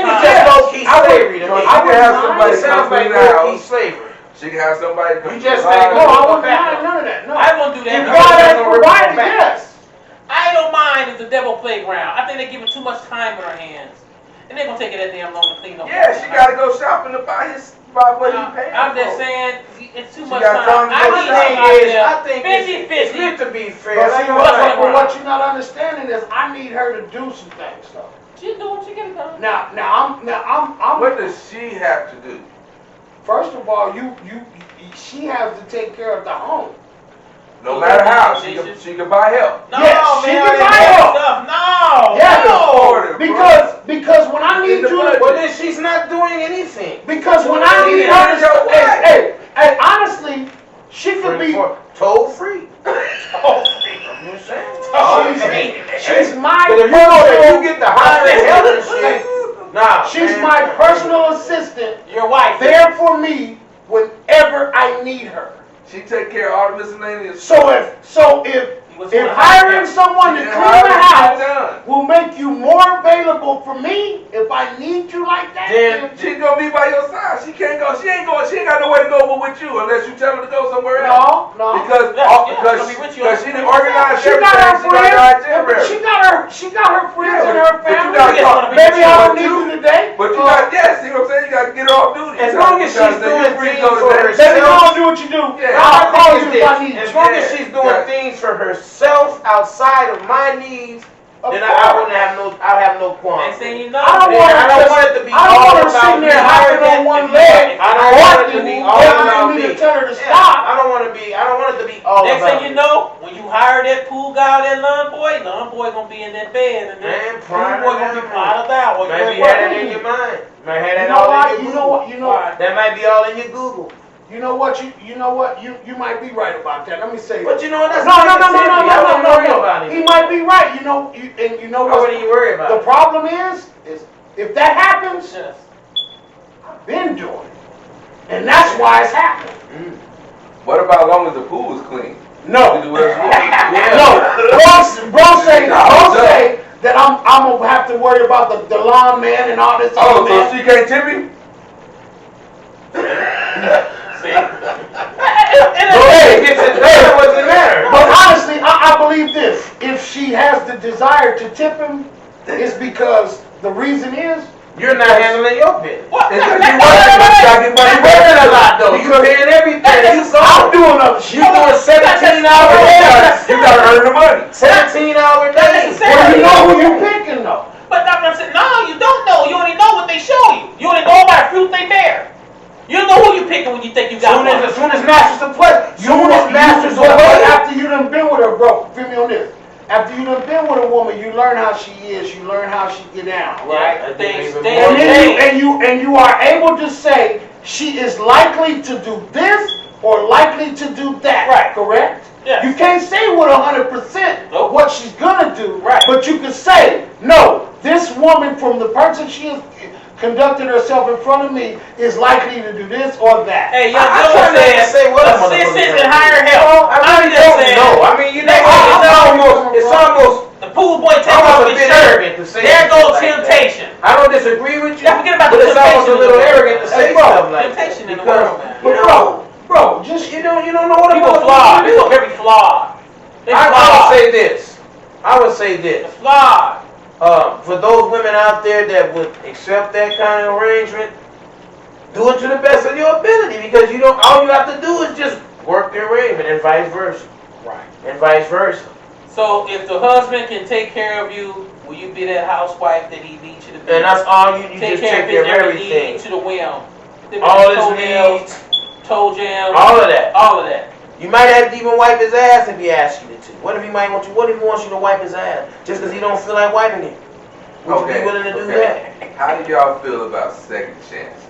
it's it's just low-key I would- slavery to me. I would have It somebody sounds come like clean the low-key house. slavery. She can have somebody come You just provide. said no, I go wouldn't back mind up. none of that. No. I won't do that. If Because God they're has gonna rip provided, it back. yes. I don't mind if the devil playground. I think they're giving too much time in her hands. And they're gonna take it that damn long to clean up. Yeah, she gotta go shopping to buy his about what you paying I'm just for. saying, it's too She much got time. time to I go need shopping. somebody I else. think 50-50. it's meant to be fair. But Like, see, like, what you're not understanding is I need her to do some things though. She do what she get it done. I'm What does she have to do? first of all, she has to take care of the home. No matter how, she can buy help. No, Yes, man, she I can didn't buy do help. stuff. No, Yeah, no. because when I need you to, Well, then she's not doing anything. because when I need her to, hey, honestly, she could be. Toll free. Oh, I'm just saying. She's my But if you know that personal, you get the higher help and shit, nah. she's man. my personal assistant, your wife. there for me whenever I need her. She take care of all the miscellaneous. So if hiring someone to clean the house will make you more available for me, if I need you like that, Then She's gonna be by your side. She ain't got nowhere to go but with you unless you tell her to go somewhere else. no. Because she didn't organize She got her everything. friends. She got her friends and her But you family. gotta talk. Maybe I don't But need you- you today. But you got, see what I'm saying? You got to get her off duty. As long as she's doing things for Baby, herself. go and do what you do. Yeah. I'll call you if I need As you. long as she's doing Yeah. things for herself outside of my needs, then I wouldn't have no. I have no qualms. Next thing you know, I don't want it to be all all about sitting there me. hopping on one leg, I don't want it to barking, be all about telling me to me. tell her to Yeah, stop. I don't want it to be all next about thing you me. know, when you hire that pool guy, that lawn boy gonna be in that bed, and Man, that pool boy gonna be prime. proud of that. Or Might be you at had work. it in your mind. Might have You that know all what? in your You know Google. what? You know. That might be all in your Google. You know what? You know what? You might be right about that. Let me say. But you know what? That's No. negativity. I wouldn't worry about it. He might be right. You know. You know Why what? wouldn't you worry about The it? problem is if that happens, Yes. I've been doing it, and that's why it's happening. What about as long as the pool is clean? No. You do whatever you want. No. Bro say that I'm gonna have to worry about the lawn man and all this. Oh, other so man. she can't tip him? See? What's the matter? But honestly, I believe this. If she has the desire to tip him, it's because the reason is You're not handling your business. What? It's because you working, but you gotta get money. You working a lot though. You paying everything. You I'm gone. doing other shit. You doing 17-hour days. You gotta earn the money. 17-hour days. Well, you know who you picking though. But I'm saying, no, you don't know. You only know what they show you. You only know by fruit they bear. You don't know who you picking when you think you got one. As soon as masters of play. Soon as masters of but play. after you done been with her, bro, feel me on this. After you done been with a woman, you learn how she is. You learn how she get down, right? Yeah, things And And then you are able to say she is likely to do this or likely to do that. Right. Correct? Yes. You can't say with 100% Nope. what she's gonna do. Right. But you can say, no, this woman from the person she has conducted herself in front of me is likely to do this or that. Hey, young I Joe try not to said, say what a assistance motherfucker and hire help. I really I'm just don't saying, know. I mean, you know, They- it's almost. the pool boy takes Almost off a his bit shirt. arrogant to say There something goes like that. temptation. I don't disagree with you. Yeah, forget about but the it's almost a temptation little in the world, arrogant to man. say Hey, bro, stuff like temptation that. in the Because, world, man. But you know, bro, just you don't know what a People motherfucker flawed. do. People very flawed. They I would flawed. say this. I would say this. They're flawed. For those women out there that would accept that kind of arrangement, do it to the best of your ability, because you don't. All you have to do is just work the arrangement, and vice versa. Right. And vice versa. So if the husband can take care of you, will you be that housewife that he needs you to be? And that's all you take just care take of his care of every everything. need to the whim. All his Toenails, needs, toe jam, all of that. all of that. You might have to even wipe his ass if he asks you to. What if he might want you? What if he wants you to wipe his ass just because he don't feel like wiping it? Would you be willing to do that? How do y'all feel about second chances?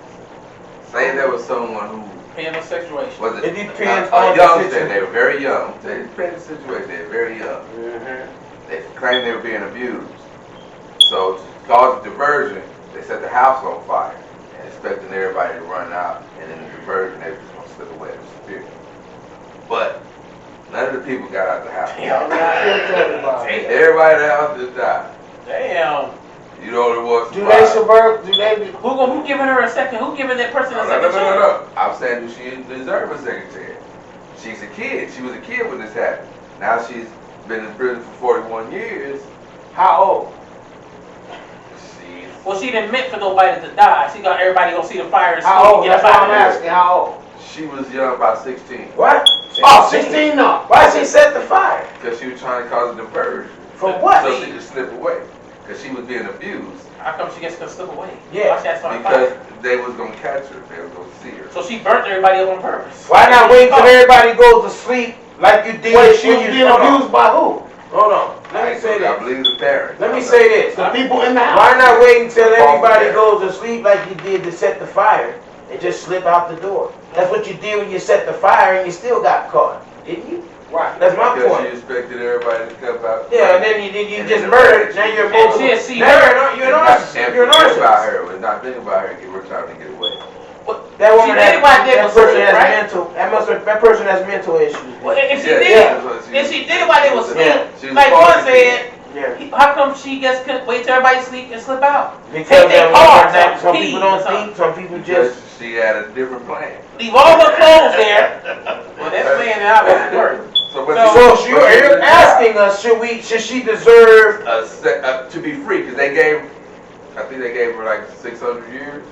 Say there was someone who Depending on situation. was It depends a on the youngster, situation. they were very young. It depends on the situation, they were very young. They claimed they were being abused. So to cause a diversion, they set the house on fire and expecting everybody to run out, and in the diversion they were just gonna slip away and disappear. But none of the people got out the house. Everybody in the house just died. Damn. You know what it was? do they subvert? Do they? Who giving her a second? Who giving that person a No, second chance? no. I'm saying that she deserves a second chance. She's a kid. She was a kid when this happened. Now she's been in prison for 41 years. How old? She's Well, she didn't meant for nobody to die. She got everybody gonna see the fire and How old? get That's up what out I'm of there. asking. How old? She was young, about 16. What? Oh, 16 no. Why she set the fire? Because she was trying to cause a diversion. For what? So she could slip away. Because she was being abused. How come she gets to slip away? Yeah. Why she had to start a Because fire? they was going to catch her. They was going to see her. So she burnt everybody up on purpose. Why not wait till everybody goes to sleep like you did Wait, she when was you being abused by who? Hold on. Let me say I this. believe the parents. Let me say this. The people in the house. Why not wait until The everybody father. goes to sleep like you did to set the fire and just slip out the door? That's what you did when you set the fire and you still got caught, didn't you? Right. That's my Because point. she expected everybody to come out. Yeah, and then you And just then murdered. the- Now you're And multiple. she'll see Now her. you're an artist. And You're an forget about artist. her. We're not thinking about her. We're trying to get away. That woman She did has, what I did that was person sleep, has right? mental. That person has mental issues. Well, if she Yeah, did yeah. it, if she did it while they was asleep, Yeah. She was like supposed one to be. said, Yeah. how come she just couldn't wait till everybody sleep and slip out? Because Take their car, some pee people or don't something. think. Some people Because just. she had a different plan. Leave all her clothes there. Well, that's playing it out at work. So, but So- So you're asking us, should she deserve? to be free, because I think they gave her like 600 years.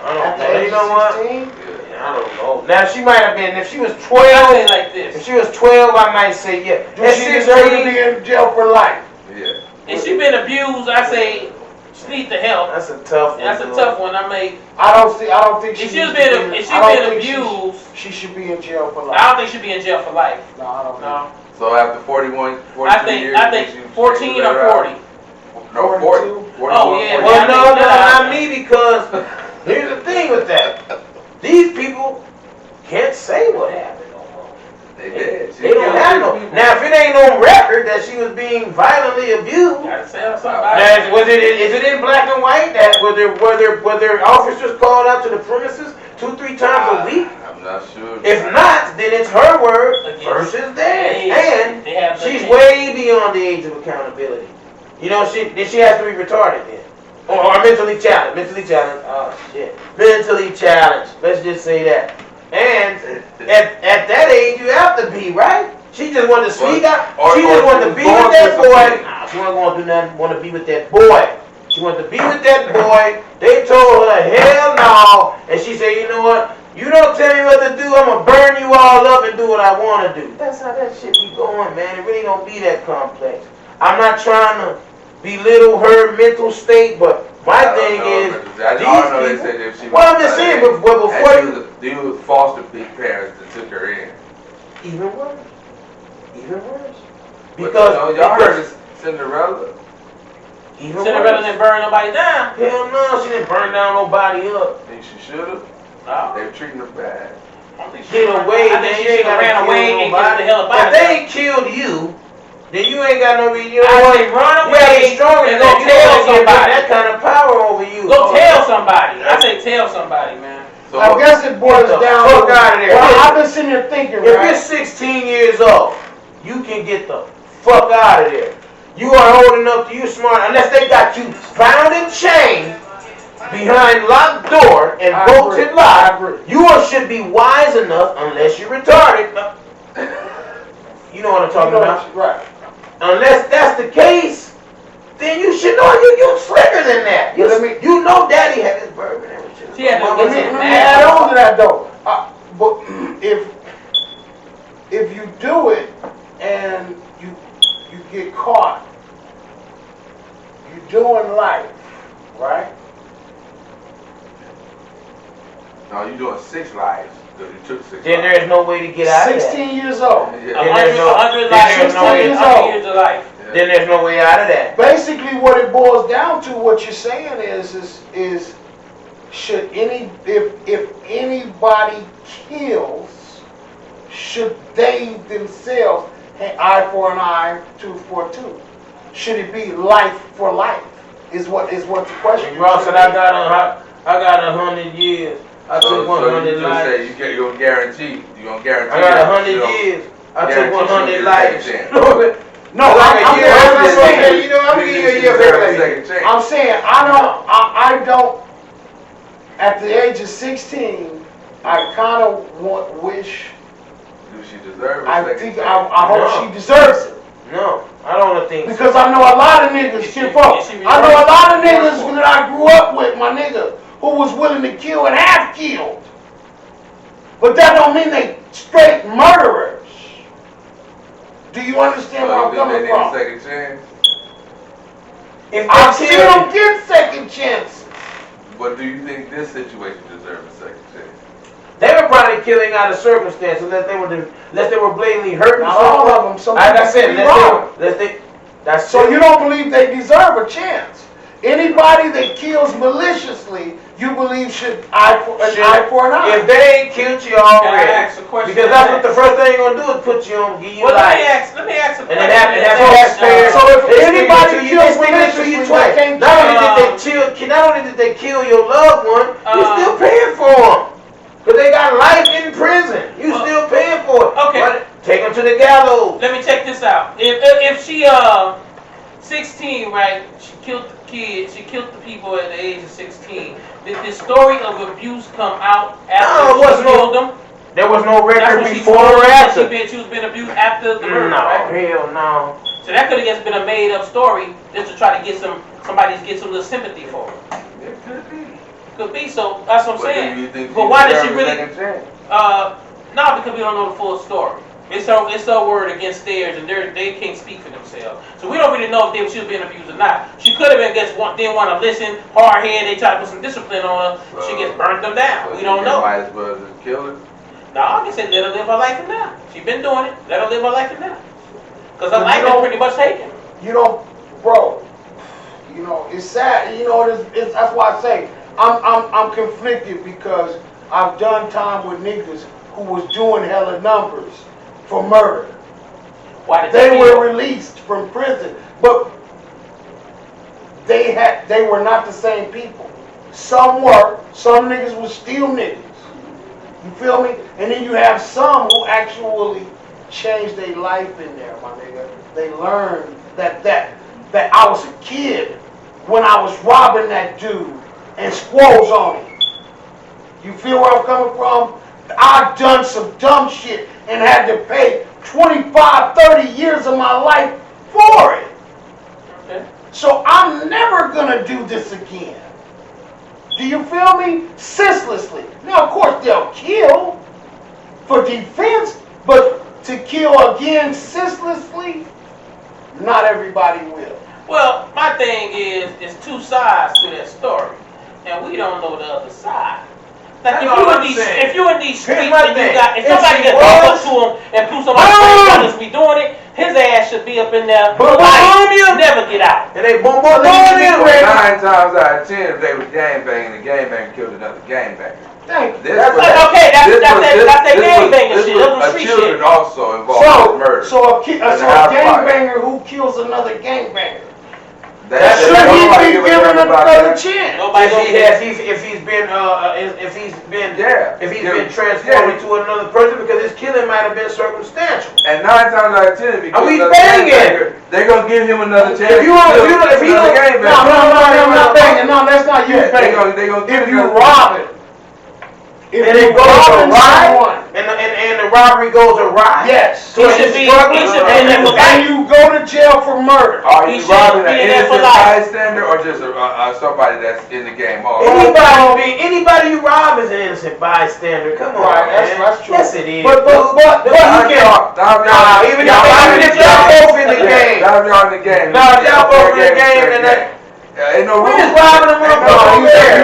I don't At the know. age You know what? of 16? I don't know. Now she might have been. If she was I 12, say like if this. she was 12, I might say yeah. Do At she deserve to 16, be in jail for life? Yeah. If she been abused, I say she need the help. that's a tough one. That's a dude. tough one. I mean, I don't think she if she needs was to be been in- if she I don't been think she- abused, She should be in jail for I life. don't think she'd be in jail for life. No, I don't. No, So after 41, 42 I think years, I think she 14 let or her out? 40. No, 40. 41, Oh, yeah, 42. Well, I no, think that- not me, because here's the thing with that. These people can't say what happened no more. They did. She They don't killed have no. three people. Now, if it ain't no record that she was being violently abused, Gotta tell somebody. now, is it in black and white that were there officers called out to the premises 2-3 times a week? I'm not sure. If not, then it's her word Against- versus theirs, Hey, and they have she's the- way beyond the age of accountability. You know, she has to be retarded then. Or mentally challenged. Mentally challenged. Oh, shit. Mentally challenged. Let's just say that. And at that age, you have to be, right? She just wanted to sneak out. She just wanted to be with that boy. Nah, she wasn't going to do nothing. Want to be with that boy. She wanted to be with that boy. They told her, hell no. And she said, you know what? You don't tell me what to do, I'm going to burn you all up and do what I want to do. That's how that shit be going, man. It really don't be that complex. I'm not trying to belittle her mental state, but my thing is, I know they said if she was. well, I'm just saying, but before you, These were foster parents that took her in. even worse, even worse, But, because y'all heard it's Cinderella. even Cinderella worse. didn't burn nobody down. Hell no, she didn't burn down nobody up. Think she should have? No. They were treating her bad. I don't think she Get ran- away, I man. think You she ain't should have gotta ran kill away and get nobody. the hell up out If of they there. ain't killed you, then you ain't got no reason. You know I what? say run You gotta be away strong and enough. go You tell don't give them somebody. that kind of power over you. Go tell somebody. I say tell somebody, man. So I guess it boils Get the down fuck to. out of there. Well, I've been sitting here thinking, If you're right? 16 years old, you can get the fuck out of there. You are old enough, you smart, unless they got you bound and chained behind locked door and I bolted agree. lock. I agree. You should be wise enough, unless you're retarded. You know what I'm talking about. Right. Unless that's the case, then you should know you slicker than that. You, Let me- you know Daddy had his bourbon and everything. She had to Let get me some add nasty. on to that though. But if you do it and you get caught, you're doing life, right? no, you doing 6 lives because you took 6 Then lives. there is no way to get out of that. 16 years old. Yeah. 100 then lives, there's no 100 way- years of life. Then there's no way out of that. Basically, what it boils down to, what you're saying is should if anybody kills, should they themselves eye for an eye, tooth for a tooth? Should it be life for life? Is what the question. Ross said, I got 100 years. I So took you 100 just lives. say you're going to guarantee. You're going to guarantee. I got that 100 you don't- years. I took guarantee 100 you'll lives. get a second chance. No, Like a year. I'm I'm saying- saying, you know, I'm gonna give you a year deserve a baby. second chance. I'm saying I don't. At the age of 16, I kind of wish. Do she deserve a I second think chance? I hope No. she deserves it. No, I don't think so. Because I know a lot of niggas, I know a lot of niggas that I grew up with, my nigga, who was willing to kill and have killed. But that don't mean they straight murderers. Do you understand where I'm coming from? They need a second chance? I see them get second chances. But do you think this situation deserves a second chance? They were probably killing out of circumstance unless they were blatantly hurting Not all someone. of them. Some Like I people said, be unless they, wrong. that's So you don't believe they deserve a chance? Anybody that kills maliciously, you believe should eye for an eye? If they ain't killed you already, ask a question because that's what the first thing you're gonna do is put you on, give you Well, life. let me ask a And question. then that's taxpayers. So if They anybody sting you, kills they sting you maliciously, twice. they can't Not only kill. did they kill your loved one, you're still paying for them. Cause they got life in prison. You still paying for it. Okay. But take them to the gallows. Let me check this out. If she 16, right? She killed the kids. She killed the people at the age of 16. Did the story of abuse come out after she killed them? There was no That's record what she before told or us that after. she was being abused after the murder, No, right? hell no. So that could have just been a made up story just to try to get somebody to get some little sympathy for her. It could be. Could be, so that's what I'm But do saying. you think But why did she deserves a really? second chance? No, because we don't know the full story. It's her word against theirs, and they can't speak for themselves. So we don't really know if she was being abused or not. She could have been didn't want to listen, hard head. They try to put some discipline on her. She gets burnt them down. So We don't know. Might as well just kill her. No, I can say let her live her life in now. She been doing it. Let her live her life in now. Because her But life you is don't- pretty much taken. You know, bro. You know, it's sad. You know, it's that's why I say I'm conflicted because I've done time with niggas who was doing hella numbers for murder. Why did They kill were her? released from prison, but they were not the same people. Some niggas was still niggas. You feel me? And then you have some who actually changed their life in there, my nigga. They learned that I was a kid when I was robbing that dude and squoze on him. You feel where I'm coming from? I've done some dumb shit and had to pay 25, 30 years of my life for it. Okay. So I'm never gonna do this again. Do you feel me? Senselessly. Now, of course, they'll kill for defense, but to kill again senselessly, not everybody will. Well, my thing is, it's two sides to that story, and we don't know the other side. Like if you in these streets and if somebody just walk up to him and do somebody be doing it, his ass should be up in there. Boom, you never get out. And they boom, you. 9 times out of 10, if they was gangbanging, the gangbanger killed another gangbanger. Thank you. That's that gangbanging shit. That's some A street children shit. also involved in murder. So a gangbanger who kills another gangbanger. That Should he be given another chance? If he's been transformed into another person, because his killing might have been circumstantial. And 9 times out of 10, if he kills another banging? gangbanger, they're gonna give him another chance. If he don't, No, I'm not banging. No, that's not you banging. They gonna give If you another rob it, if and you it goes robbing awry, someone, and the robbery goes awry. yes. He should be And you go to jail for murder. Are He you should robbing be an in there for innocent life. bystander or just somebody that's in the game also? Anybody you rob is an innocent bystander. Come on, Right, man. that's true. Yes, it is. But Even if y'all both in the game. Y'all in the game. No, if y'all both in the game, and that. Ain't no We rules. just robbing them up over there.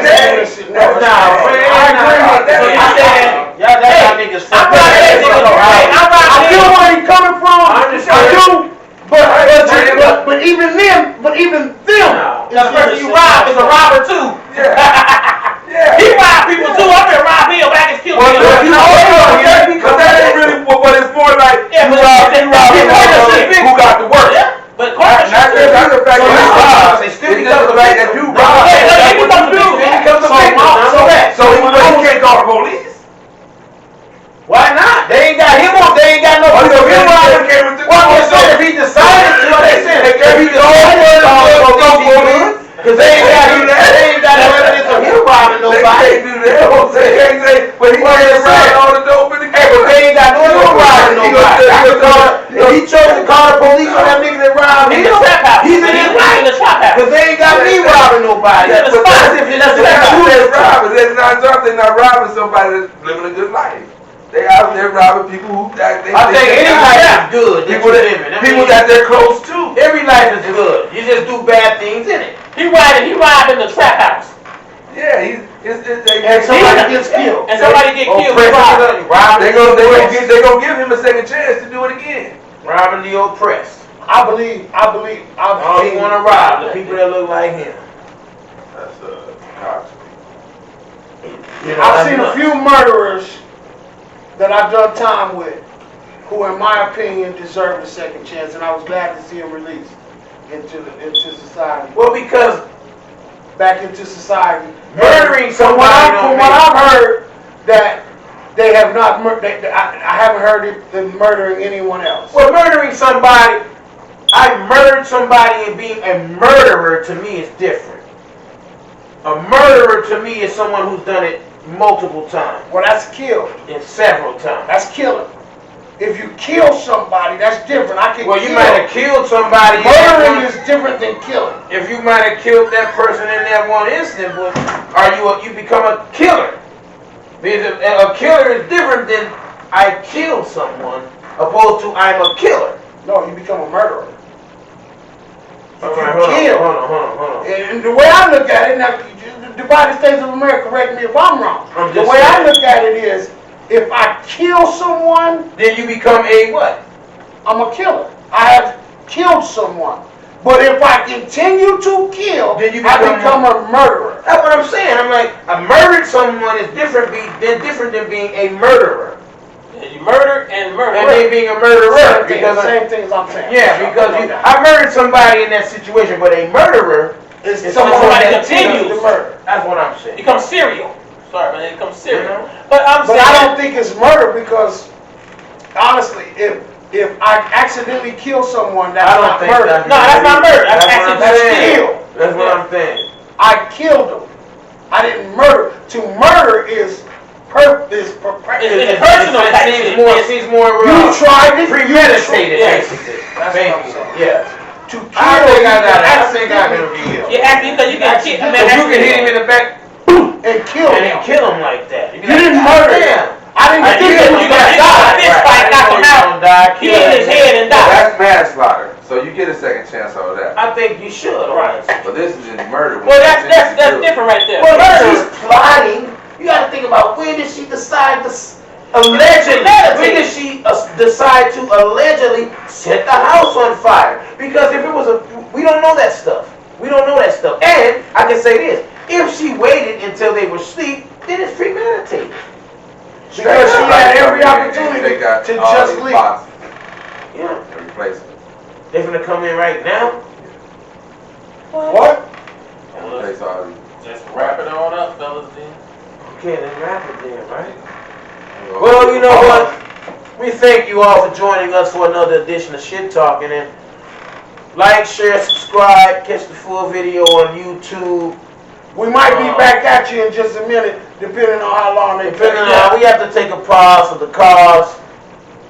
Y'all niggas fucked up. I feel where he's coming from. I understand. I do. But even them, The person you rob is a robber too. Yeah. He robbed people too. I'm gonna rob him back and kill him. Because that ain't really what it's more like. Yeah, You but rob who got to work. Yeah, but Not the fact that you rob. It's just the fact that you rob. He becomes the victim. So he can't call the police. Why not? They ain't got him on. They ain't got no. If he decided to, they said if he decided to, because they ain't got him. They ain't got evidence of him robbing nobody. They can't do that. They can't say, but he can't rob all the dope in the game. But they ain't got no robbing nobody. If he chose to call the police on that they're not robbing somebody that's living a good life. They out there robbing people who I think any life is good. People that they're close to. Every life is good. You just do bad things in it. He robbed in the trap house. Yeah, and somebody gets killed. And somebody get killed. They're gonna give him a second chance to do it again. Robbing the oppressed. I believe. All he want to rob the people that look like him. That's cops. You know, I've seen a few murderers that I've done time with, who, in my opinion, deserve a second chance, and I was glad to see them released into society. Well, because back into society. Murdering somebody. From what I've heard, that they have not. I haven't heard them murdering anyone else. Well, murdering somebody, I murdered somebody, and being a murderer to me is different. A murderer to me is someone who's done it multiple times. Well, that's killed. And several times. That's killing. If you kill somebody, that's different. Well, you might have killed somebody. Murdering is different than killing. If you might have killed that person in that one instant, but you become a killer? Because a killer is different than I killed someone, opposed to I'm a killer. No, you become a murderer. Hold on. And the way I look at it, now, the United States of America, correct me if I'm wrong. The way I look at it is, if I kill someone, then you become a what? I'm a killer. I have killed someone. But if I continue to kill, then you become a murderer. That's what I'm saying. I'm like, I murdered someone is different than being a murderer. You murder and murder. And then being a murderer. Same thing as I'm saying. Yeah, because I murdered somebody in that situation, but a murderer is someone that continues to murder. That's what I'm saying. It becomes serial. Sorry, man, it becomes serial. You know? But I don't think it's murder because, honestly, if I accidentally kill someone, that's not murder. No, that's not murder. That's kill. That's what I'm saying. I killed him. I didn't murder. To murder is personal. It seems more. You tried it. Premeditated. That's what I'm saying. Yeah. To kill. I think I can kill. You actually thought you can kill him. You can hit him in the back and kill him. And kill him like that. You didn't murder him. I didn't kill him. You got die. This fight knocked him out. He hit his head and died. That's manslaughter. So you get a second chance over that. I think you should. Right. But this is murder. Well, that's different right there. Well, she's plotting. You got to think about when did she decide to allegedly? When did she decide to allegedly set the house on fire? Because if it was we don't know that stuff. We don't know that stuff. And I can say this: if she waited until they were asleep, then it's premeditated. Because she had every opportunity to just leave. Yeah. And replace them. They're gonna come in right now. What? And replace all these. Just wrap it on up, fellas. Then. Okay, then wrap it there, right? Well, you know what? We thank you all for joining us for another edition of Shit Talking. And like, share, subscribe, catch the full video on YouTube. We might be back at you in just a minute, depending on how long they take. We have to take a pause for the cause.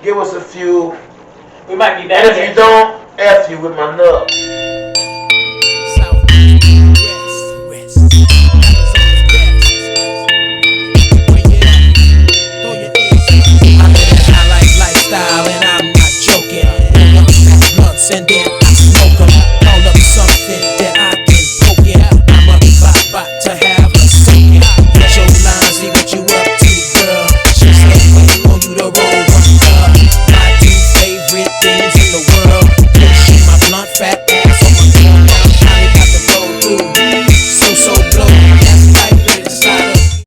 Give us a few. We might be back. And if you don't, F you with my nub.